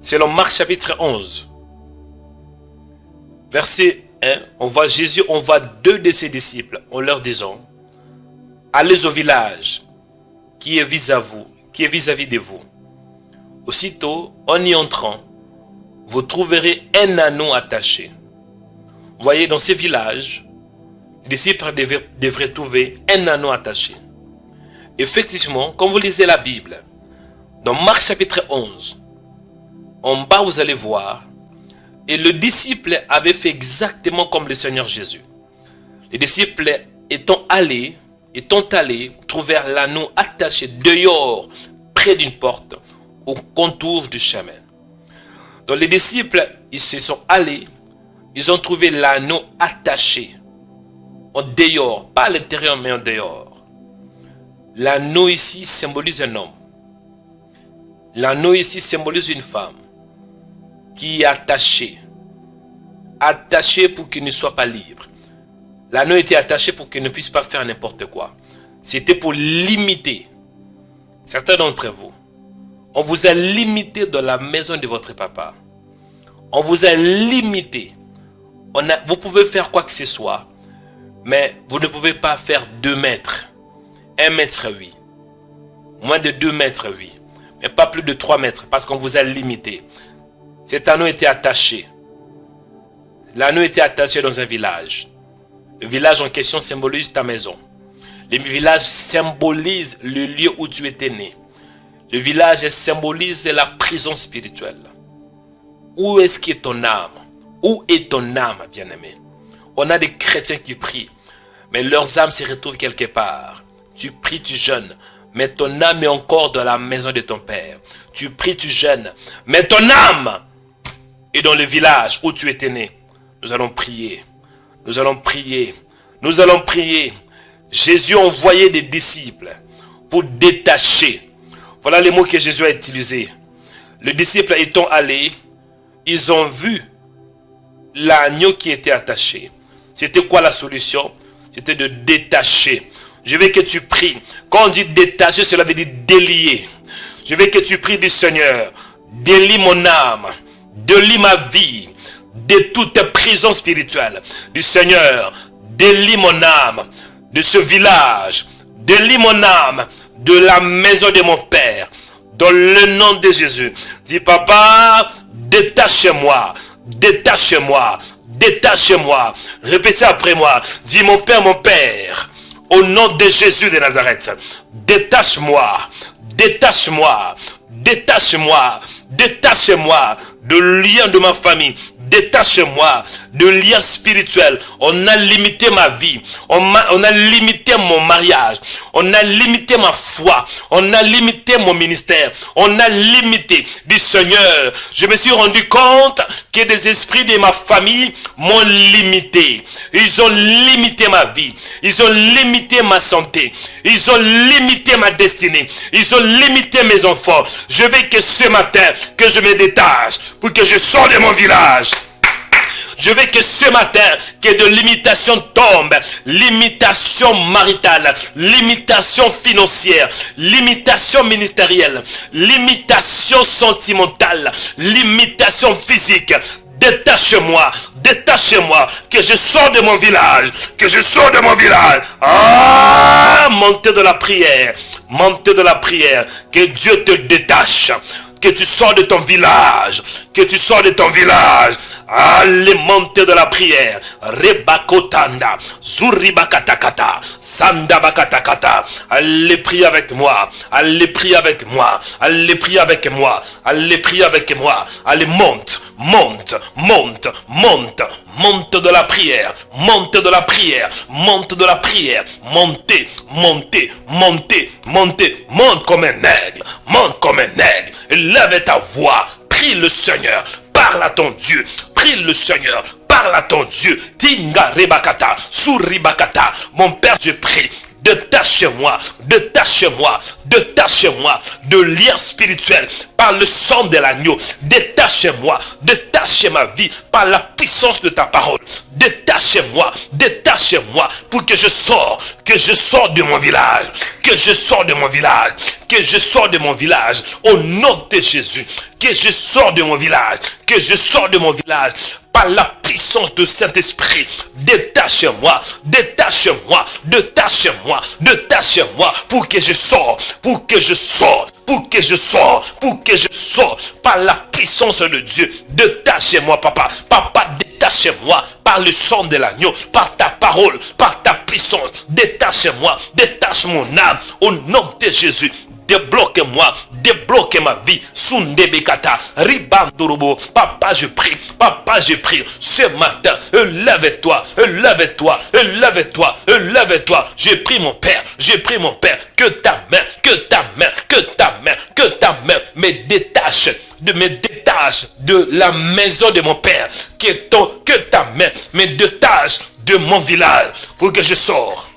selon Marc chapitre 11, verset 1, on voit Jésus envoie 2 de ses disciples en leur disant, allez au village qui est vis-à-vis de vous. Aussitôt, en y entrant, vous trouverez un anneau attaché. Vous voyez, dans ces villages, les disciples devraient trouver un anneau attaché. Effectivement, quand vous lisez la Bible, dans Marc chapitre 11, en bas vous allez voir, et le disciple avait fait exactement comme le Seigneur Jésus. Les disciples étant allés trouver l'anneau attaché dehors, près d'une porte, au contour du chemin. Donc les disciples, ils se sont allés, ils ont trouvé l'anneau attaché, en dehors, pas à l'intérieur mais en dehors. L'anneau ici symbolise un homme. L'anneau ici symbolise une femme qui est attachée. Attachée pour qu'il ne soit pas libre. L'anneau était attaché pour qu'il ne puisse pas faire n'importe quoi. C'était pour limiter. Certains d'entre vous, on vous a limité dans la maison de votre papa. On vous a limité. Vous pouvez faire quoi que ce soit, mais vous ne pouvez pas faire 2 mètres. 1 mètre, oui. Moins de 2 mètres, oui. Mais pas plus de 3 mètres, parce qu'on vous a limité. Cet anneau était attaché. L'anneau était attaché dans un village. Le village en question symbolise ta maison. Le village symbolise le lieu où tu étais né. Le village symbolise la prison spirituelle. Où est-ce qu'est ton âme? Où est ton âme, bien-aimé? On a des chrétiens qui prient, mais leurs âmes se retrouvent quelque part. Tu pries, tu jeûnes, mais ton âme est encore dans la maison de ton père. Tu pries, tu jeûnes, mais ton âme est dans le village où tu étais né. Nous allons prier. Nous allons prier. Nous allons prier. Jésus a envoyé des disciples pour détacher. Voilà les mots que Jésus a utilisés. Les disciples étant allés, ils ont vu l'agneau qui était attaché. C'était quoi la solution? C'était de détacher. Je veux que tu pries. Quand on dit détacher, cela veut dire délier. Je veux que tu pries du Seigneur. Délie mon âme. Délie ma vie de toute prison spirituelle. Du Seigneur, délie mon âme de ce village. Délie mon âme de la maison de mon Père. Dans le nom de Jésus. Dis, papa, détache-moi. Détache-moi. Détache-moi. Répétez après moi. Dis, mon Père, au nom de Jésus de Nazareth, détache-moi. Détache-moi. Détache-moi. Détache-moi de lien de ma famille. Détache-moi de liens spirituels. On a limité ma vie. On a limité mon mariage. On a limité ma foi. On a limité mon ministère. On a limité. Du Seigneur, je me suis rendu compte que des esprits de ma famille m'ont limité. Ils ont limité ma vie. Ils ont limité ma santé. Ils ont limité ma destinée. Ils ont limité mes enfants. Je veux que ce matin, que je me détache pour que je sorte de mon village. Je veux que ce matin, que de limitation tombe, limitation maritale, limitation financière, limitation ministérielle, limitation sentimentale, limitation physique. Détache-moi, détache-moi, que je sors de mon village, que je sors de mon village. Ah, montez de la prière, montez de la prière, que Dieu te détache. Que tu sors de ton village. Que tu sors de ton village. Allez monter de la prière. Rebakotanda. Zuribakatakata. Sandabakatakata. Allez prier avec moi. Allez prier avec moi. Allez prier avec moi. Allez prier avec moi. Allez monte. Monte. Monte. Monte. Monte de la prière. Monte de la prière. Monte de la prière. Montez. Montez. Montez. Montez. Monte comme un aigle. Monte comme un aigle. Lève ta voix, prie le Seigneur, parle à ton Dieu, prie le Seigneur, parle à ton Dieu. Tinga rebakata, suribakata. Mon Père, je prie. Détachez-moi, détachez-moi, détachez-moi de liens spirituels par le sang de l'agneau. Détachez-moi, détachez ma vie par la puissance de ta parole. Détachez-moi, détachez-moi pour que je sors de mon village, que je sors de mon village, que je sors de mon village au nom de Jésus, que je sors de mon village, que je sors de mon village par la puissance du Saint-Esprit. Détachez-moi, détachez-moi, détachez-moi, détachez-moi pour que je sors, pour que je sors, pour que je sors, pour que je sors par la puissance de Dieu. Détachez-moi, papa. Papa, détachez-moi par le sang de l'agneau, par ta parole, par ta puissance. Détachez-moi, détache mon âme au nom de Jésus. Débloque-moi, débloque ma vie. Sundebekata, Ribandorobo. Papa, je prie, ce matin, lève-toi, lève-toi, lève-toi, lève-toi. J'ai pris mon Père, que ta main, que ta main, que ta main, que ta main me détache de la maison de mon Père, que ta main me détache de mon village pour que je sors.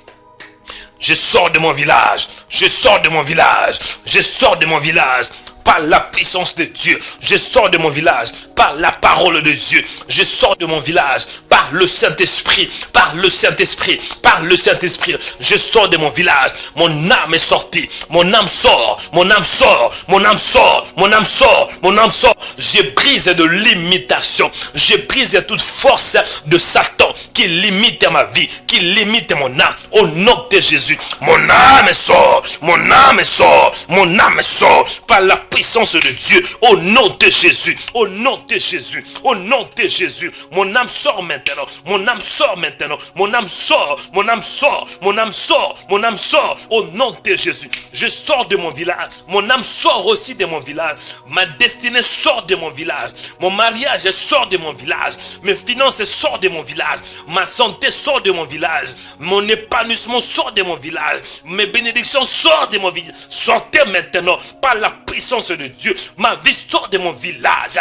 Je sors de mon village, je sors de mon village, je sors de mon village par la puissance de Dieu. Je sors de mon village par la parole de Dieu. Je sors de mon village par le Saint-Esprit, par le Saint-Esprit, par le Saint-Esprit. Je sors de mon village. Mon âme est sortie. Mon âme sort. Mon âme sort. Mon âme sort. Mon âme sort. Mon âme sort. Je brise de l'imitation. Je brise toute force de Satan qui limite ma vie, qui limite mon âme. Au nom de Jésus. Mon âme sort. Mon âme sort. Mon âme sort par la puissance de Dieu. Au nom de Jésus. Au nom de Jésus. Au nom de Jésus. Mon âme sort maintenant. Mon âme sort maintenant. Mon âme sort. Mon âme sort. Mon âme sort. Mon âme sort. Au nom de Jésus. Je sors de mon village. Mon âme sort aussi de mon village. Ma destinée sort de mon village. Mon mariage sort de mon village. Mes finances sortent de mon village. Ma santé sort de mon village. Mon épanouissement sort de mon village. Mes bénédictions sortent de mon village. Sortez maintenant par la puissance de Dieu. Ma vie sort de mon village.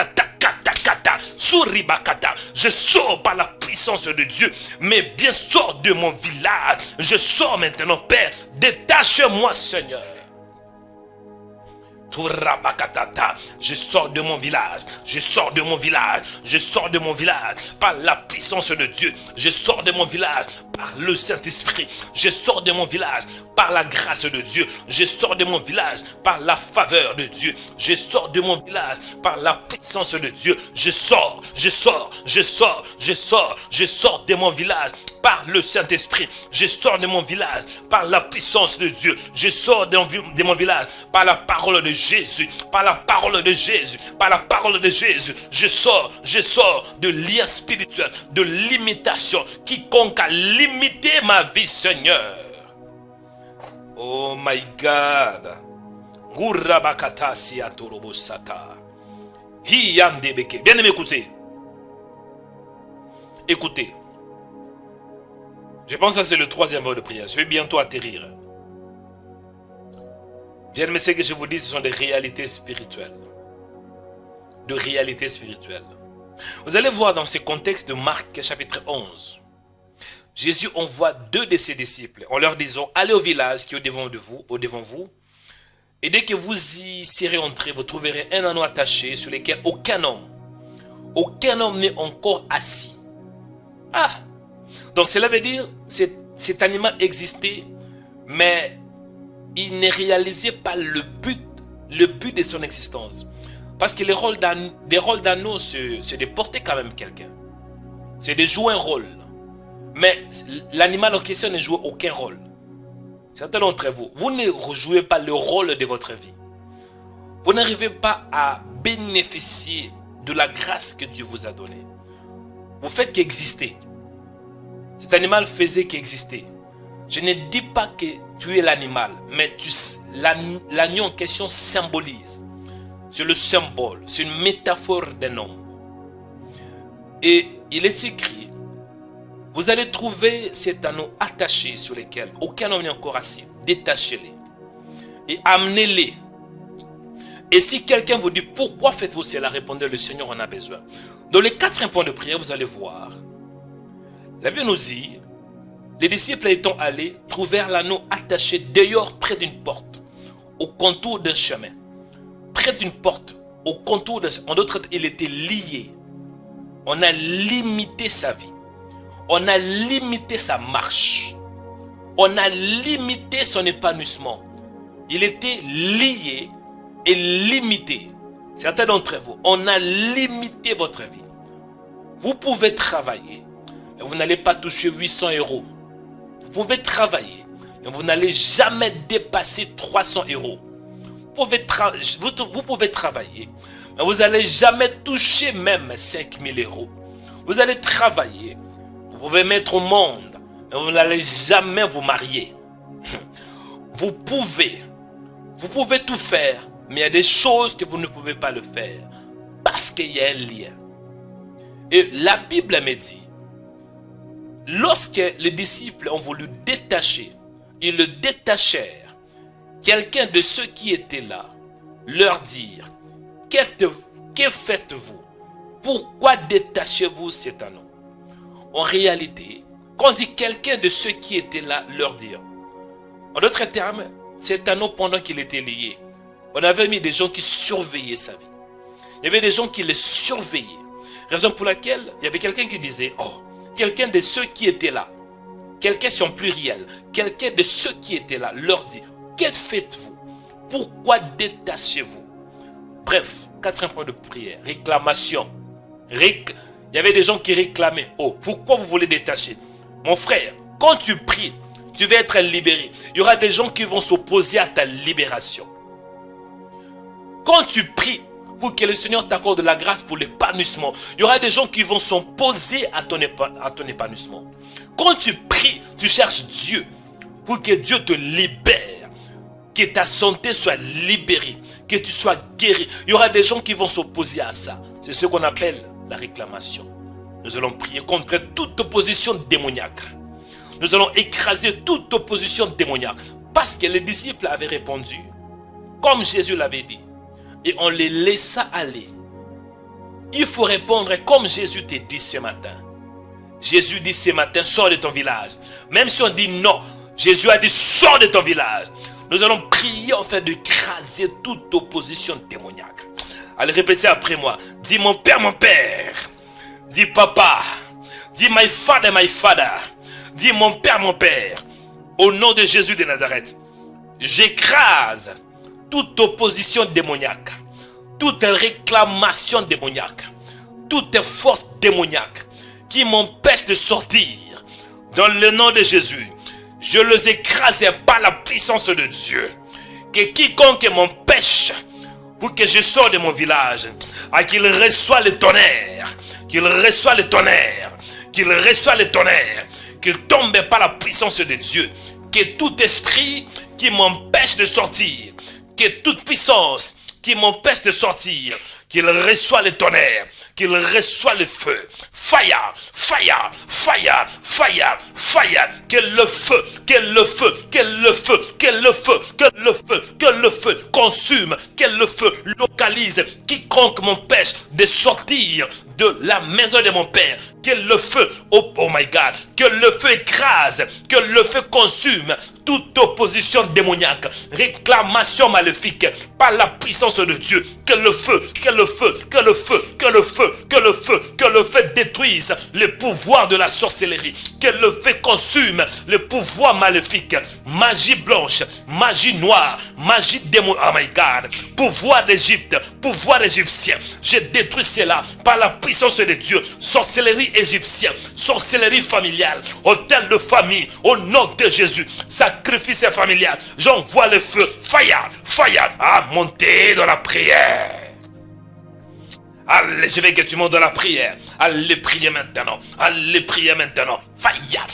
Je sors par la puissance de Dieu. Mais bien sort de mon village. Je sors maintenant, Père. Détache-moi, Seigneur. Je sors de mon village, je sors de mon village, je sors de mon village par la puissance de Dieu. Je sors de mon village par le Saint-Esprit. Je sors de mon village par la grâce de Dieu. Je sors de mon village par la faveur de Dieu. Je sors de mon village par la puissance de Dieu. Je sors, je sors, je sors, je sors, je sors de mon village par le Saint-Esprit. Je sors de mon village par la puissance de Dieu. Je sors de mon village par la parole de Jésus. Par la parole de Jésus. Par la parole de Jésus. Je sors de liens spirituels, de limitation. Quiconque a limité ma vie, Seigneur. Oh my God. Bien aimé, écoutez. Écoutez. Je pense que c'est le troisième mot de prière. Je vais bientôt atterrir. Bien aimé, ce que je vous dis, ce sont des réalités spirituelles. De réalités spirituelles. Vous allez voir dans ce contexte de Marc chapitre 11. Jésus envoie deux de ses disciples en leur disant, allez au village qui est au-devant vous, et dès que vous y serez entrés, vous trouverez un anneau attaché sur lequel aucun homme n'est encore assis. Ah! Donc cela veut dire que cet animal existait, mais il ne réalisait pas le but de son existence. Parce que les rôles d'anneau, c'est de porter quand même quelqu'un. C'est de jouer un rôle. Mais l'animal en question ne joue aucun rôle. Certains d'entre vous, vous ne jouez pas le rôle de votre vie. Vous n'arrivez pas à bénéficier de la grâce que Dieu vous a donnée. Vous faites qu'exister. Cet animal faisait qu'exister. Je ne dis pas que tu es l'animal, mais l'agneau en question symbolise. C'est le symbole, c'est une métaphore d'un homme. Et il est écrit, vous allez trouver cet anneau attaché sur lequel aucun homme n'est encore assis. Détachez-les et amenez-les. Et si quelqu'un vous dit, pourquoi faites-vous cela? Répondez, le Seigneur en a besoin. Dans les 4 points de prière, vous allez voir. La Bible nous dit, Les disciples étant allés, trouvèrent l'anneau attaché dehors près d'une porte, au contour d'un chemin. Près d'une porte, au contour d'un chemin. En d'autres termes, il était lié. On a limité sa vie. On a limité sa marche. On a limité son épanouissement. Il était lié et limité. Certains d'entre vous, on a limité votre vie. Vous pouvez travailler, mais vous n'allez pas toucher 800 euros. Vous pouvez travailler, mais vous n'allez jamais dépasser 300 euros. Vous pouvez travailler, mais vous n'allez jamais toucher même 5000 euros. Vous allez travailler, vous pouvez mettre au monde, mais vous n'allez jamais vous marier. Vous pouvez tout faire, mais il y a des choses que vous ne pouvez pas le faire parce qu'il y a un lien. Et la Bible me dit, lorsque les disciples ont voulu détacher, ils le détachèrent. Quelqu'un de ceux qui étaient là leur dire, que faites-vous? Pourquoi détachez-vous cet anneau? En réalité, quand on dit quelqu'un de ceux qui étaient là leur dire, en d'autres termes, cet anneau pendant qu'il était lié, on avait mis des gens qui surveillaient sa vie. Il y avait des gens qui le surveillaient. Raison pour laquelle il y avait quelqu'un qui disait, oh, quelqu'un de ceux qui étaient là, quelqu'un c'est en pluriel, quelqu'un de ceux qui étaient là leur dit, que faites-vous? Pourquoi détachez-vous? Bref, quatrième point de prière, réclamation. Il y avait des gens qui réclamaient, oh, pourquoi vous voulez détacher? Mon frère, quand tu pries, tu vas être libéré. Il y aura des gens qui vont s'opposer à ta libération. Quand tu pries pour que le Seigneur t'accorde de la grâce pour l'épanouissement, il y aura des gens qui vont s'opposer à ton épanouissement. Quand tu pries, tu cherches Dieu pour que Dieu te libère, que ta santé soit libérée, que tu sois guéri. Il y aura des gens qui vont s'opposer à ça. C'est ce qu'on appelle la réclamation. Nous allons prier contre toute opposition démoniaque. Nous allons écraser toute opposition démoniaque. Parce que les disciples avaient répondu, comme Jésus l'avait dit. Et on les laissa aller. Il faut répondre comme Jésus t'a dit ce matin. Jésus dit ce matin, sors de ton village. Même si on dit non, Jésus a dit, sors de ton village. Nous allons prier en fait d'écraser toute opposition démoniaque. Allez, répétez après moi. Dis mon Père, mon Père. Dis papa. Dis my father, my father. Dis mon Père, mon Père. Au nom de Jésus de Nazareth, j'écrase toute opposition démoniaque, toute réclamation démoniaque, toute force démoniaque qui m'empêche de sortir. Dans le nom de Jésus, je les écrase par la puissance de Dieu. Que quiconque m'empêche pour que je sorte de mon village, à qu'il reçoive le tonnerre, qu'il reçoive le tonnerre, qu'il reçoive le tonnerre, qu'il tombe par la puissance de Dieu. Que tout esprit qui m'empêche de sortir, que toute puissance qui m'empêche de sortir, qu'il reçoive le tonnerre, qu'il reçoive le feu. Fire, fire, fire, fire, fire. Que le feu, que le feu, que le feu, que le feu, que le feu, que le feu consume, que le feu localise quiconque m'empêche de sortir de la maison de mon Père. Que le feu, oh my God, que le feu écrase, que le feu consume toute opposition démoniaque, réclamation maléfique par la puissance de Dieu. Que le feu, que le feu, que le feu, que le feu, que le feu, que le feu détruise le pouvoir de la sorcellerie. Que le feu consume le pouvoir maléfique, magie blanche, magie noire, magie démoniaque, oh my God, pouvoir d'Égypte, pouvoir égyptien. Je détruis cela par la puissance de Dieu. Sorcellerie égyptienne, sorcellerie familiale, hôtel de famille, au nom de Jésus, sacrifice familial, j'envoie le feu, fire, fire, à monter dans la prière. Allez, je veux que tu montes dans la prière. Allez prier maintenant. Allez prier maintenant. Fire.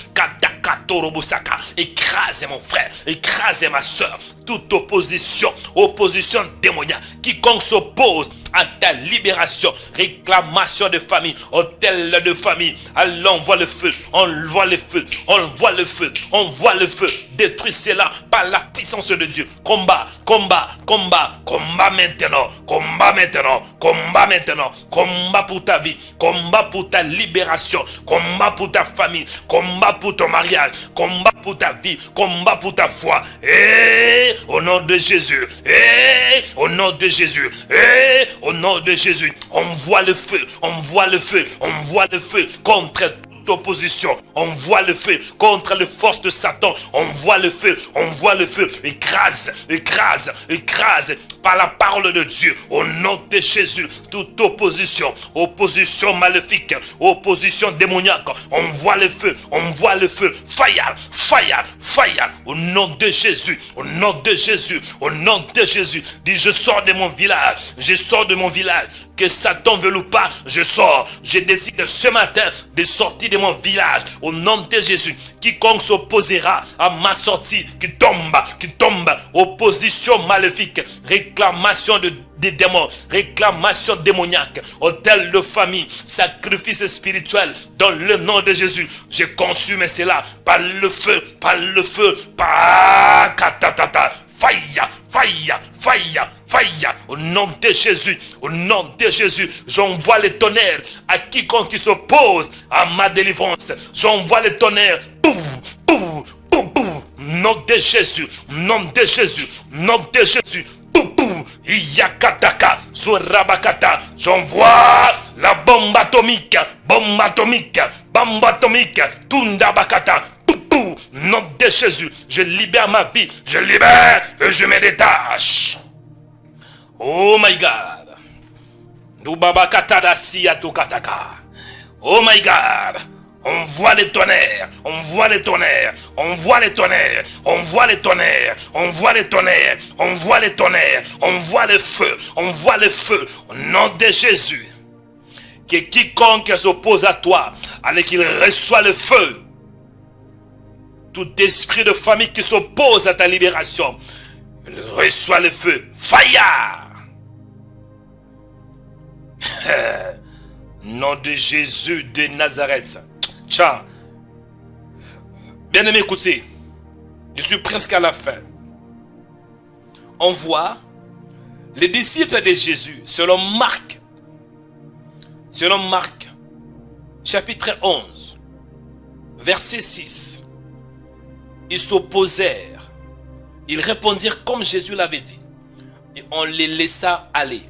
Écrasez mon frère. Écrasez ma soeur. Toute opposition. Opposition démoniaque. Quiconque s'oppose à ta libération. Réclamation de famille, hôtel de famille. Allons, on voit le feu, on voit le feu, on voit le feu, on voit le feu. Détruis cela par la puissance de Dieu. Combat, combat, combat, combat maintenant, combat maintenant, combat maintenant, combat pour ta vie, combat pour ta libération, combat pour ta famille, combat pour ton mariage, combat pour ta vie, combat pour ta foi. Et au nom de Jésus, et au nom de Jésus, et au nom de Jésus, on voit le feu, on voit le feu, on voit le feu contre opposition, on voit le feu contre les forces de Satan, on voit le feu, on voit le feu, écrase, écrase, écrase par la parole de Dieu, au nom de Jésus, toute opposition, opposition maléfique, opposition démoniaque, on voit le feu, on voit le feu, fire, fire, fire, au nom de Jésus, au nom de Jésus, au nom de Jésus, dis je sors de mon village, je sors de mon village, que Satan veut ou pas, je sors, je décide ce matin de sortir de mon village, au nom de Jésus. Quiconque s'opposera à ma sortie, qui tombe, opposition maléfique, réclamation des démons, réclamation démoniaque, hôtel de famille, sacrifice spirituel, dans le nom de Jésus, je consume cela par le feu, par katatata. Fire, fire, fire, fire, au nom de Jésus, au nom de Jésus, j'envoie le tonnerre à quiconque qui s'oppose à ma délivrance, j'envoie le tonnerre, boum, boum, boum, boum, nom de Jésus, nom de Jésus, nom de Jésus, boum, boum, Yakataka, Surabakata, j'envoie la bombe atomique, Tundabakata, nom de Jésus, je libère ma vie, je libère et je me détache. Oh my God. Oh my God. On voit les tonnerres, on voit les tonnerres, on voit les tonnerres, on voit les tonnerres, on voit les tonnerres, on voit les tonnerres, on voit le feu, on voit le feu. Au nom de Jésus, que quiconque s'oppose à toi, allez qu'il reçoit le feu. Tout esprit de famille qui s'oppose à ta libération, il reçoit le feu. Fire! Nom de Jésus de Nazareth. Ciao. Bien aimé, écoutez, je suis presque à la fin. On voit les disciples de Jésus, selon Marc, chapitre 11, verset 6. Ils s'opposèrent. Ils répondirent comme Jésus l'avait dit. Et on les laissa aller.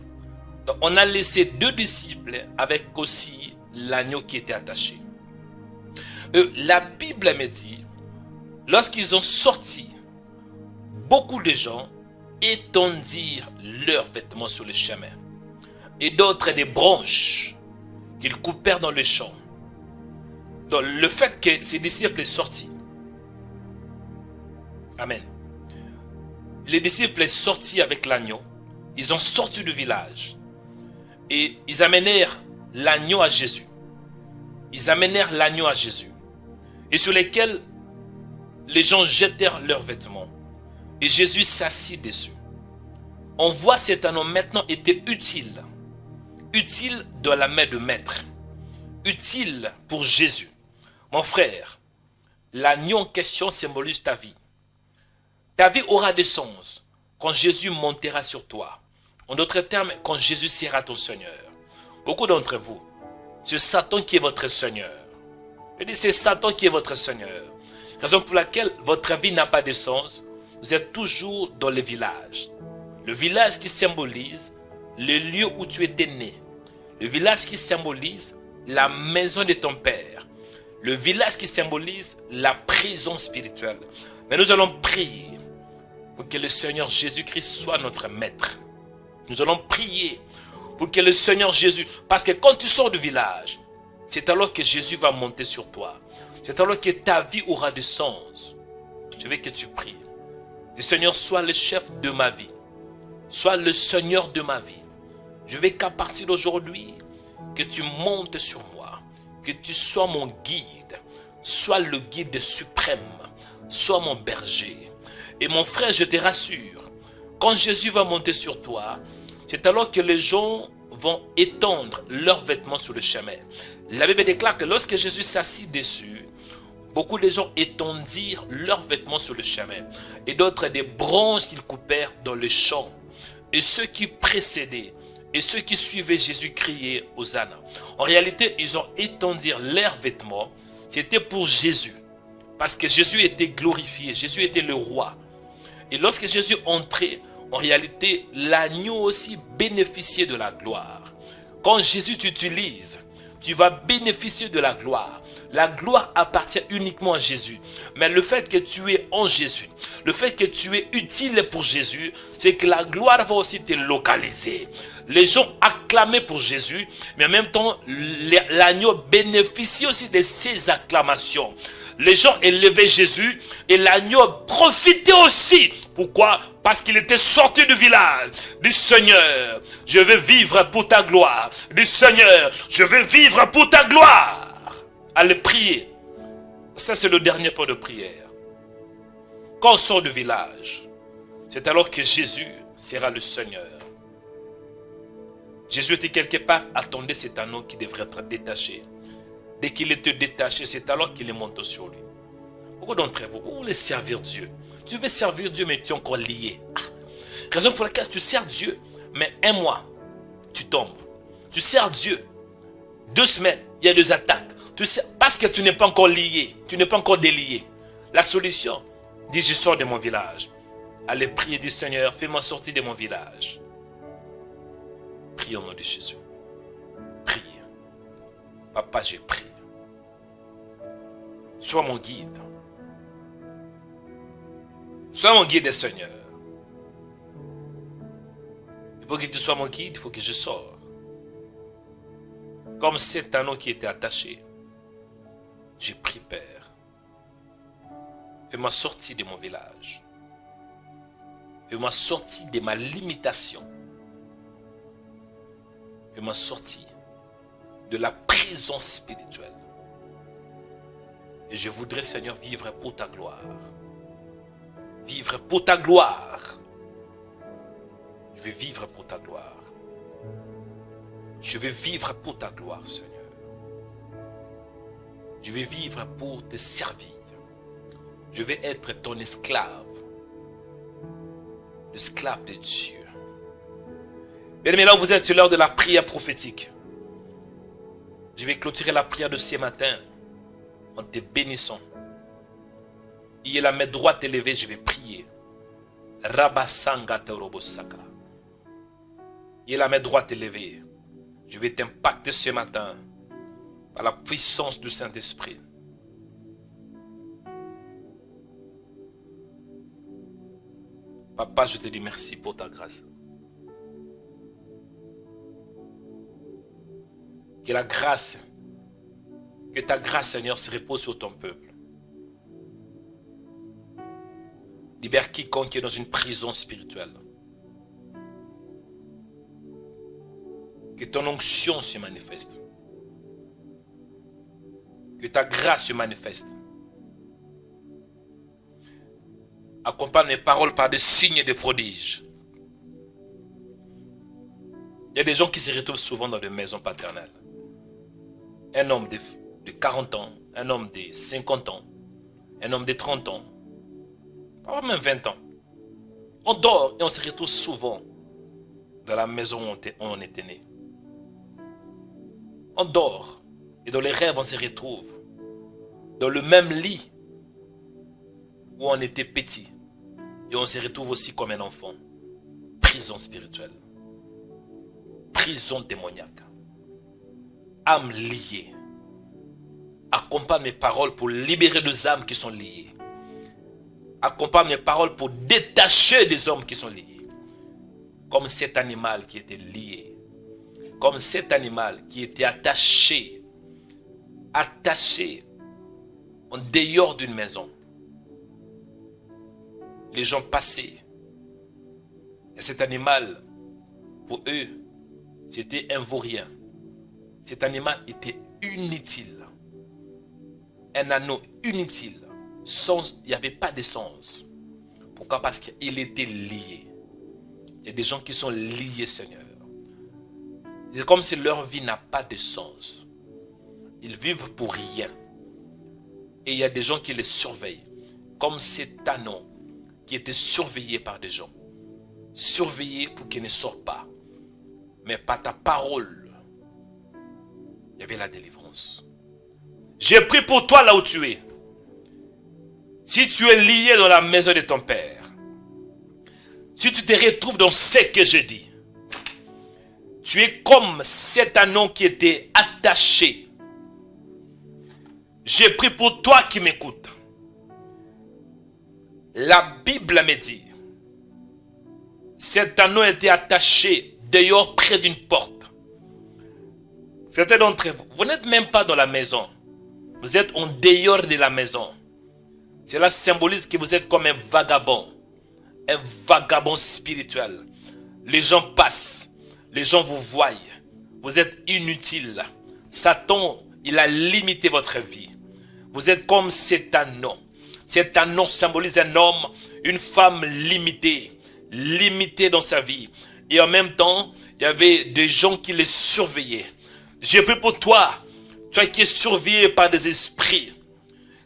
Donc on a laissé 2 disciples avec aussi l'agneau qui était attaché. La Bible me dit, lorsqu'ils ont sorti, beaucoup de gens étendirent leurs vêtements sur le chemin. Et d'autres des branches qu'ils coupèrent dans le champ. Donc le fait que ces disciples sont sortis, amen. Les disciples sont sortis avec l'agneau. Ils ont sorti du village. Et ils amenèrent l'agneau à Jésus. Ils amenèrent l'agneau à Jésus. Et sur lesquels les gens jetèrent leurs vêtements. Et Jésus s'assit dessus. On voit cet agneau maintenant était utile. Utile dans la main de maître. Utile pour Jésus. Mon frère, l'agneau en question symbolise ta vie. Ta vie aura des sens quand Jésus montera sur toi. En d'autres termes, quand Jésus sera ton Seigneur. Beaucoup d'entre vous, c'est Satan qui est votre Seigneur. Je dis, c'est Satan qui est votre Seigneur. Raison pour laquelle votre vie n'a pas de sens. Vous êtes toujours dans le village. Le village qui symbolise le lieu où tu étais né. Le village qui symbolise la maison de ton père. Le village qui symbolise la prison spirituelle. Mais nous allons prier pour que le Seigneur Jésus-Christ soit notre maître. Nous allons prier pour que le Seigneur Jésus... Parce que quand tu sors du village, c'est alors que Jésus va monter sur toi. C'est alors que ta vie aura du sens. Je veux que tu pries. Le Seigneur soit le chef de ma vie. Sois le Seigneur de ma vie. Je veux qu'à partir d'aujourd'hui, que tu montes sur moi. Que tu sois mon guide. Sois le guide suprême. Sois mon berger. Et mon frère, je te rassure, quand Jésus va monter sur toi, c'est alors que les gens vont étendre leurs vêtements sur le chemin. La Bible déclare que lorsque Jésus s'assit dessus, beaucoup de gens étendirent leurs vêtements sur le chemin, et d'autres des branches qu'ils coupèrent dans le champ. Et ceux qui précédaient et ceux qui suivaient Jésus criaient Hosanna. En réalité, ils ont étendu leurs vêtements. C'était pour Jésus. Parce que Jésus était glorifié. Jésus était le roi. Et lorsque Jésus entrait, en réalité, l'agneau aussi bénéficiait de la gloire. Quand Jésus t'utilise, tu vas bénéficier de la gloire. La gloire appartient uniquement à Jésus. Mais le fait que tu es en Jésus, le fait que tu es utile pour Jésus, c'est que la gloire va aussi te localiser. Les gens acclamaient pour Jésus, mais en même temps, l'agneau bénéficie aussi de ces acclamations. Les gens élevaient Jésus et l'agneau profitait aussi. Pourquoi? Parce qu'il était sorti du village. Du Seigneur, je veux vivre pour ta gloire. Du Seigneur, je veux vivre pour ta gloire. Allez prier. Ça, c'est le dernier point de prière. Quand on sort du village, c'est alors que Jésus sera le Seigneur. Jésus était quelque part, attendait cet anneau qui devrait être détaché. Dès qu'il était détaché, c'est alors qu'il est monté sur lui. Pourquoi d'entre vous, vous voulez servir Dieu? Tu veux servir Dieu, mais tu es encore lié. Raison pour laquelle tu sers Dieu, mais un mois, tu tombes. Tu sers Dieu, 2 semaines, il y a des attaques. Parce que tu n'es pas encore lié, tu n'es pas encore délié. La solution, dis je sors de mon village. Allez prier, dis Seigneur, fais-moi sortir de mon village. Prie au nom de Jésus. Prie. Papa, je prie. Sois mon guide. Sois mon guide, Seigneur. Et pour que tu sois mon guide, il faut que je sorte. Comme cet anneau qui était attaché. Je prie, Père. Fais-moi sortir de mon village. Fais-moi sortir de ma limitation. Fais-moi sortir de la prison spirituelle. Et je voudrais, Seigneur, vivre pour ta gloire. Vivre pour ta gloire. Je veux vivre pour ta gloire. Je veux vivre pour ta gloire, Seigneur. Je veux vivre pour te servir. Je veux être ton esclave. L'esclave de Dieu. Bien, maintenant, vous êtes sur l'heure de la prière prophétique. Je vais clôturer la prière de ce matin en te bénissant. Il y a la main droite élevée, je vais prier. Rabasanga Terobosaka. Il y a la main droite élevée. Je vais t'impacter ce matin par la puissance du Saint-Esprit. Papa, je te dis merci pour ta grâce. Que la grâce, que ta grâce, Seigneur, se repose sur ton peuple. Libère quiconque est dans une prison spirituelle. Que ton onction se manifeste. Que ta grâce se manifeste. Accompagne mes paroles par des signes et des prodiges. Il y a des gens qui se retrouvent souvent dans des maisons paternelles. Un homme de 40 ans, un homme de 50 ans, un homme de 30 ans, pas même 20 ans. On dort et on se retrouve souvent dans la maison où on était né. On dort et dans les rêves on se retrouve dans le même lit où on était petit et on se retrouve aussi comme un enfant. Prison spirituelle, prison démoniaque, âme liée. Accompagne mes paroles pour libérer des âmes qui sont liées. Accompagne mes paroles pour détacher des hommes qui sont liés. Comme cet animal qui était lié. Comme cet animal qui était attaché en dehors d'une maison. Les gens passaient. Et cet animal, pour eux, c'était un vaurien. Cet animal était inutile. Un anneau inutile. Il n'y avait pas de sens. Pourquoi? Parce qu'il était lié. Il y a des gens qui sont liés, Seigneur. C'est comme si leur vie n'a pas de sens. Ils vivent pour rien. Et il y a des gens qui les surveillent. Comme cet anneau qui était surveillé par des gens. Surveillé pour qu'il ne sorte pas. Mais par ta parole, il y avait la délivrance. J'ai pris pour toi là où tu es. Si tu es lié dans la maison de ton père, si tu te retrouves dans ce que je dis, tu es comme cet anneau qui était attaché. J'ai pris pour toi qui m'écoute. La Bible me dit, cet anneau était attaché dehors près d'une porte. Certains d'entre vous, vous n'êtes même pas dans la maison. Vous êtes en dehors de la maison. Cela symbolise que vous êtes comme un vagabond spirituel. Les gens passent, les gens vous voient, vous êtes inutile. Satan, il a limité votre vie. Vous êtes comme cet anneau. Cet anneau symbolise un homme, une femme limitée dans sa vie. Et en même temps, il y avait des gens qui les surveillaient. J'ai pris pour toi, toi qui es surveillé par des esprits.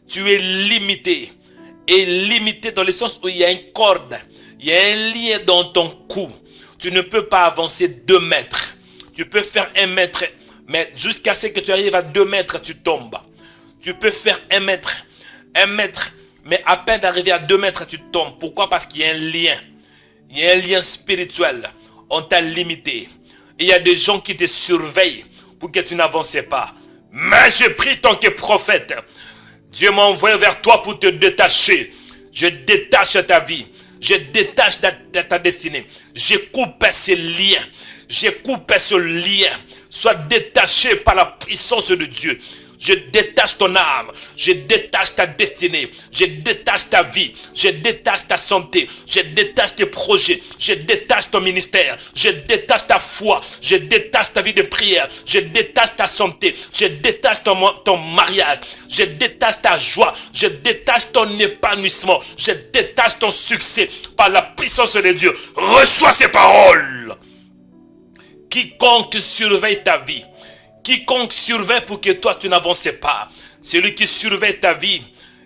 Tu es limité. Et limité dans le sens où il y a une corde, il y a un lien dans ton cou. Tu ne peux pas avancer 2 mètres. Tu peux faire 1 mètre, mais jusqu'à ce que tu arrives à 2 mètres, tu tombes. Tu peux faire 1 mètre, mais à peine d'arriver à 2 mètres, tu tombes. Pourquoi? Parce qu'il y a un lien. Il y a un lien spirituel. On t'a limité. Et il y a des gens qui te surveillent pour que tu n'avances pas. Mais j'ai pris tant que prophète. Dieu m'a envoyé vers toi pour te détacher. Je détache ta vie. Je détache ta destinée. Je coupe ces liens. Je coupe ce lien. Sois détaché par la puissance de Dieu. Je détache ton âme. Je détache ta destinée. Je détache ta vie. Je détache ta santé. Je détache tes projets. Je détache ton ministère. Je détache ta foi. Je détache ta vie de prière. Je détache ta santé. Je détache ton mariage. Je détache ta joie. Je détache ton épanouissement. Je détache ton succès par la puissance de Dieu. Reçois ces paroles. Quiconque surveille ta vie, quiconque surveille pour que toi tu n'avances pas, celui qui surveille ta vie,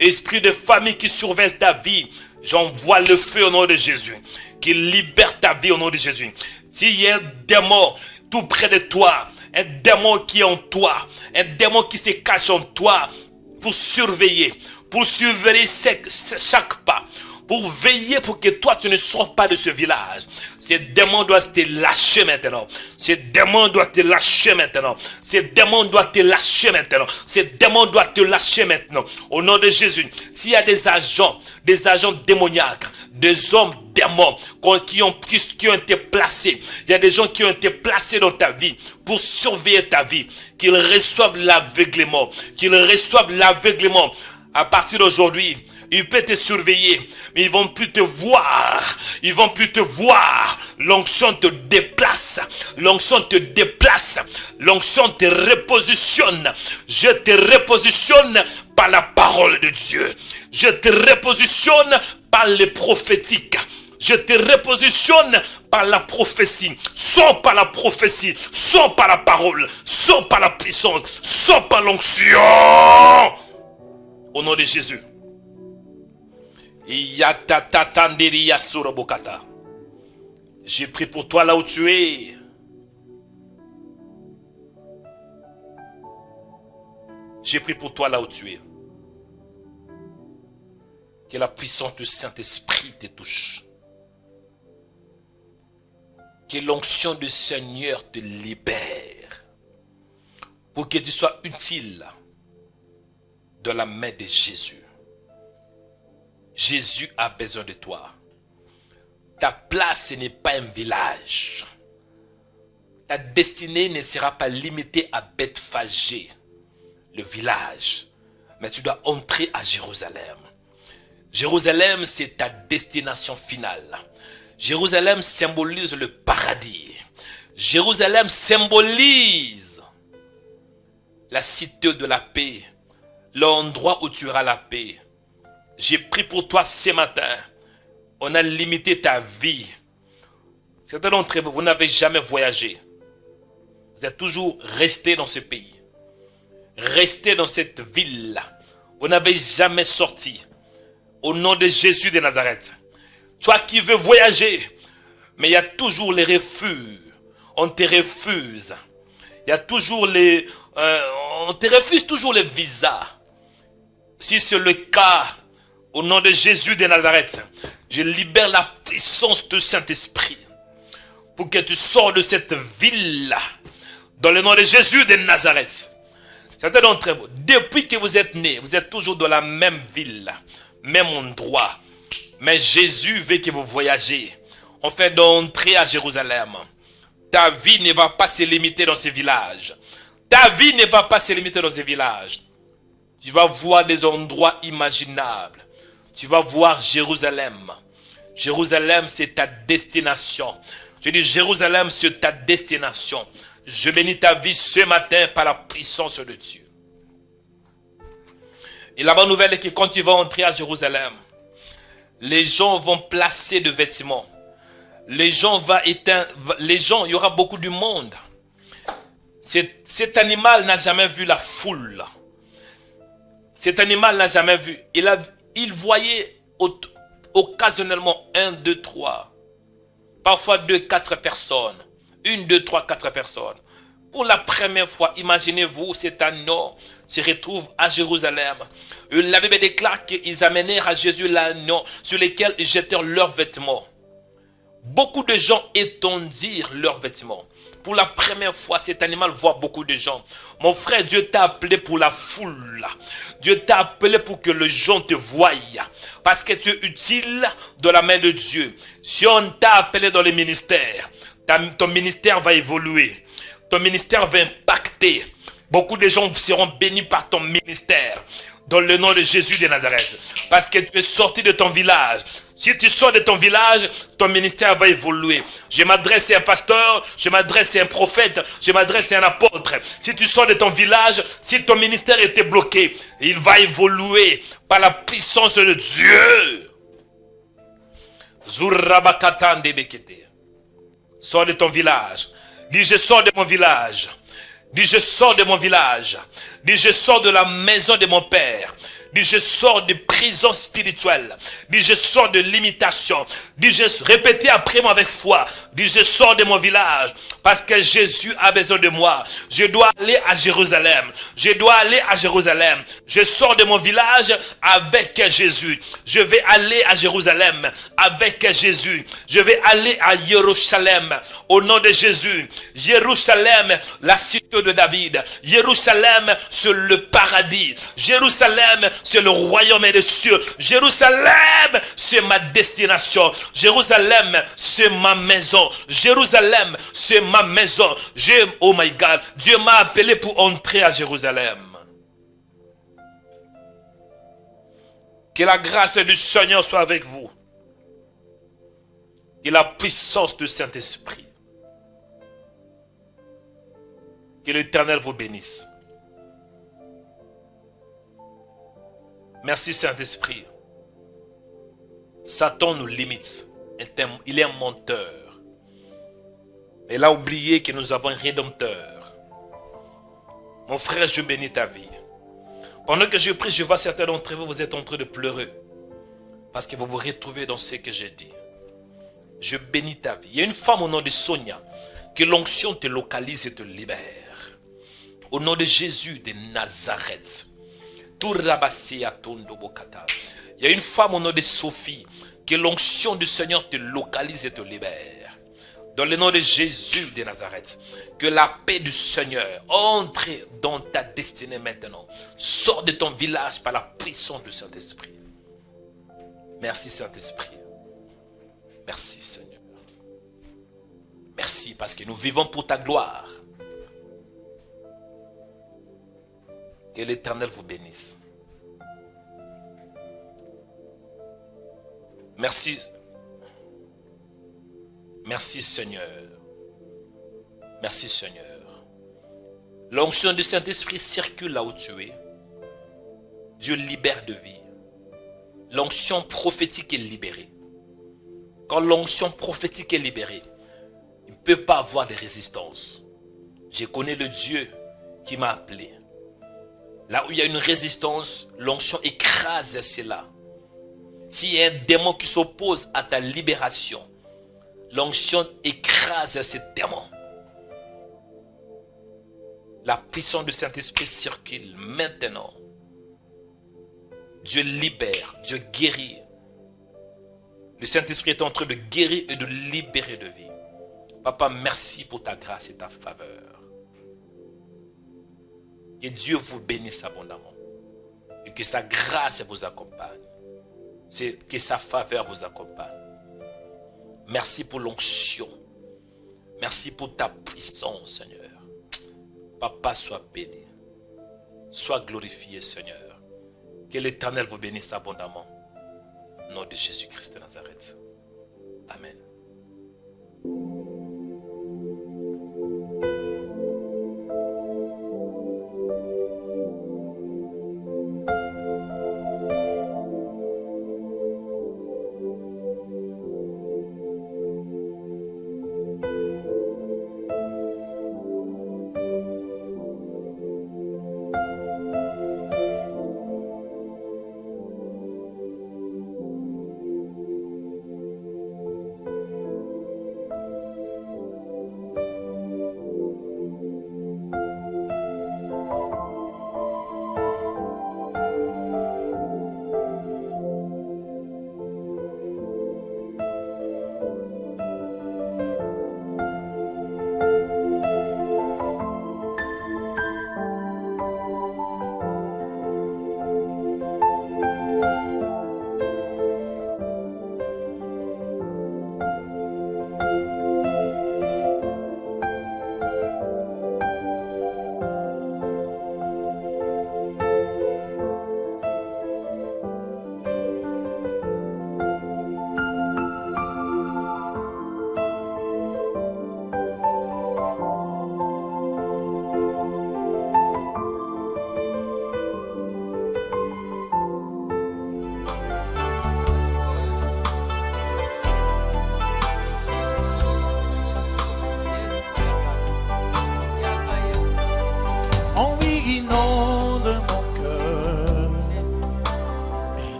esprit de famille qui surveille ta vie, j'envoie le feu au nom de Jésus, qui libère ta vie au nom de Jésus. S'il y a un démon tout près de toi, un démon qui est en toi, un démon qui se cache en toi, pour surveiller chaque pas, pour veiller pour que toi tu ne sors pas de ce village. Ce démon doit te lâcher maintenant. Ce démon doit te lâcher maintenant. Ce démon doit te lâcher maintenant. Ce démon doit te lâcher maintenant. Au nom de Jésus. S'il y a des agents démoniaques, des hommes démons qui ont été placés. Il y a des gens qui ont été placés dans ta vie pour surveiller ta vie. Qu'ils reçoivent l'aveuglement. Qu'ils reçoivent l'aveuglement. À partir d'aujourd'hui, ils peuvent te surveiller, mais ils vont plus te voir. Ils vont plus te voir. L'onction te déplace. L'onction te déplace. L'onction te repositionne. Je te repositionne par la parole de Dieu. Je te repositionne par le prophétique. Je te repositionne par la prophétie. Sans par la prophétie. Sans par la parole. Sans par la puissance. Sans par l'onction. Au nom de Jésus. J'ai pris pour toi là où tu es. J'ai pris pour toi là où tu es. Que la puissance du Saint-Esprit te touche. Que l'onction du Seigneur te libère. Pour que tu sois utile dans la main de Jésus. Jésus a besoin de toi. Ta place, ce n'est pas un village. Ta destinée ne sera pas limitée à Bethphagée, le village. Mais tu dois entrer à Jérusalem. Jérusalem, c'est ta destination finale. Jérusalem symbolise le paradis. Jérusalem symbolise la cité de la paix, l'endroit où tu auras la paix. J'ai pris pour toi ce matin. On a limité ta vie. Certains d'entre vous, vous n'avez jamais voyagé. Vous êtes toujours resté dans ce pays. Resté dans cette ville. Vous n'avez jamais sorti. Au nom de Jésus de Nazareth. Toi qui veux voyager, mais il y a toujours les refus. On te refuse. Il y a toujours les... on te refuse toujours les visas. Si c'est le cas, au nom de Jésus de Nazareth, je libère la puissance du Saint-Esprit pour que tu sors de cette ville dans le nom de Jésus de Nazareth. Certains d'entre vous, depuis que vous êtes nés, vous êtes toujours dans la même ville, même endroit. Mais Jésus veut que vous voyagez. On fait d'entrer à Jérusalem. Ta vie ne va pas se limiter dans ces villages. Ta vie ne va pas se limiter dans ces villages. Tu vas voir des endroits imaginables. Tu vas voir Jérusalem. Jérusalem, c'est ta destination. Je dis Jérusalem, c'est ta destination. Je bénis ta vie ce matin par la puissance de Dieu. Et la bonne nouvelle est que quand tu vas entrer à Jérusalem, les gens vont placer de vêtements. Les gens vont éteindre. Les gens, il y aura beaucoup de monde. Cet animal n'a jamais vu la foule. Cet animal n'a jamais vu. Il voyait occasionnellement 1, 2, 3. Parfois 2, 4 personnes. 1, 2, 3, 4 personnes. Pour la première fois, imaginez-vous, cet agneau se retrouve à Jérusalem. La Bible déclare qu'ils amenèrent à Jésus l'agneau sur lequel ils jetèrent leurs vêtements. Beaucoup de gens étendirent leurs vêtements. Pour la première fois, cet animal voit beaucoup de gens. Mon frère, Dieu t'a appelé pour la foule. Dieu t'a appelé pour que les gens te voient. Parce que tu es utile dans la main de Dieu. Si on t'a appelé dans le ministère, ton ministère va évoluer. Ton ministère va impacter. Beaucoup de gens seront bénis par ton ministère. Dans le nom de Jésus de Nazareth. Parce que tu es sorti de ton village. Si tu sors de ton village, ton ministère va évoluer. Je m'adresse à un pasteur, je m'adresse à un prophète, je m'adresse à un apôtre. Si tu sors de ton village, si ton ministère était bloqué, il va évoluer par la puissance de Dieu. Sors de ton village. Dis, je sors de mon village. Dis, je sors de mon village. Dis, je sors de la maison de mon père. Dis, je sors de prison spirituelle. Dis, je sors de limitation. Dis, répétez après moi avec foi. Dis, je sors de mon village parce que Jésus a besoin de moi. Je dois aller à Jérusalem. Je dois aller à Jérusalem. Je sors de mon village avec Jésus. Je vais aller à Jérusalem avec Jésus. Je vais aller à Jérusalem au nom de Jésus. Jérusalem, la cité de David. Jérusalem, c'est le paradis. Jérusalem, c'est le royaume des cieux. Jérusalem, c'est ma destination. Jérusalem, c'est ma maison. Jérusalem, c'est ma maison. Oh my God, Dieu m'a appelé pour entrer à Jérusalem. Que la grâce du Seigneur soit avec vous. Et la puissance du Saint-Esprit. Que l'Éternel vous bénisse. Merci Saint-Esprit. Satan nous limite. Il est un menteur. Il a oublié que nous avons un rédempteur. Mon frère, je bénis ta vie. Pendant que je prie, je vois certains d'entre vous, vous êtes en train de pleurer. Parce que vous vous retrouvez dans ce que j'ai dit. Je bénis ta vie. Il y a une femme au nom de Sonia. Que l'onction te localise et te libère. Au nom de Jésus de Nazareth. Il y a une femme au nom de Sophie. Que l'onction du Seigneur te localise et te libère. Dans le nom de Jésus de Nazareth. Que la paix du Seigneur entre dans ta destinée maintenant. Sors de ton village par la puissance du Saint-Esprit. Merci Saint-Esprit. Merci Seigneur. Merci parce que nous vivons pour ta gloire. Que l'Éternel vous bénisse. Merci. Merci Seigneur. Merci Seigneur. L'onction du Saint-Esprit circule là où tu es. Dieu libère de vie. L'onction prophétique est libérée. Quand l'onction prophétique est libérée, il ne peut pas avoir de résistance. Je connais le Dieu qui m'a appelé. Là où il y a une résistance, l'onction écrase cela. S'il y a un démon qui s'oppose à ta libération, l'onction écrase ce démon. La puissance du Saint-Esprit circule maintenant. Dieu libère, Dieu guérit. Le Saint-Esprit est en train de guérir et de libérer de vie. Papa, merci pour ta grâce et ta faveur. Que Dieu vous bénisse abondamment. Et que sa grâce vous accompagne. Que sa faveur vous accompagne. Merci pour l'onction. Merci pour ta puissance, Seigneur. Papa, sois béni. Sois glorifié, Seigneur. Que l'Éternel vous bénisse abondamment. Au nom de Jésus-Christ de Nazareth. Amen.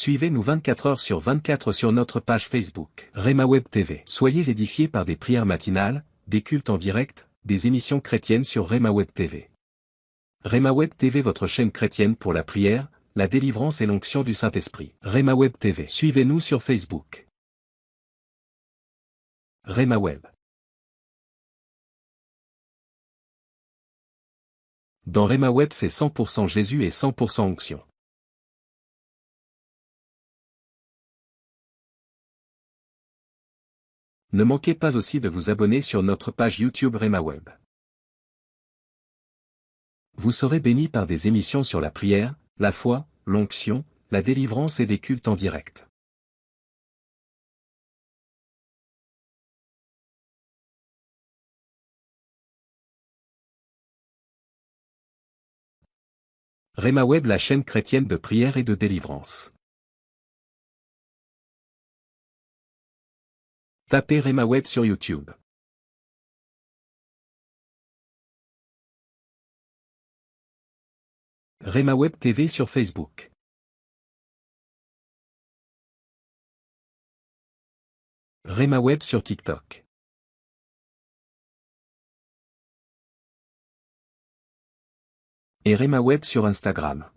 Suivez-nous 24 heures sur 24 sur notre page Facebook, Rema Web TV. Soyez édifiés par des prières matinales, des cultes en direct, des émissions chrétiennes sur Rema Web TV. Rema Web TV, votre chaîne chrétienne pour la prière, la délivrance et l'onction du Saint-Esprit. Rema Web TV. Suivez-nous sur Facebook. Rema Web. Dans Rema Web, c'est 100% Jésus et 100% onction. Ne manquez pas aussi de vous abonner sur notre page YouTube Rema Web. Vous serez bénis par des émissions sur la prière, la foi, l'onction, la délivrance et des cultes en direct. Rema Web, la chaîne chrétienne de prière et de délivrance. Tapez Rema Web sur YouTube. Rema Web TV sur Facebook. Rema Web sur TikTok. Et Rema Web sur Instagram.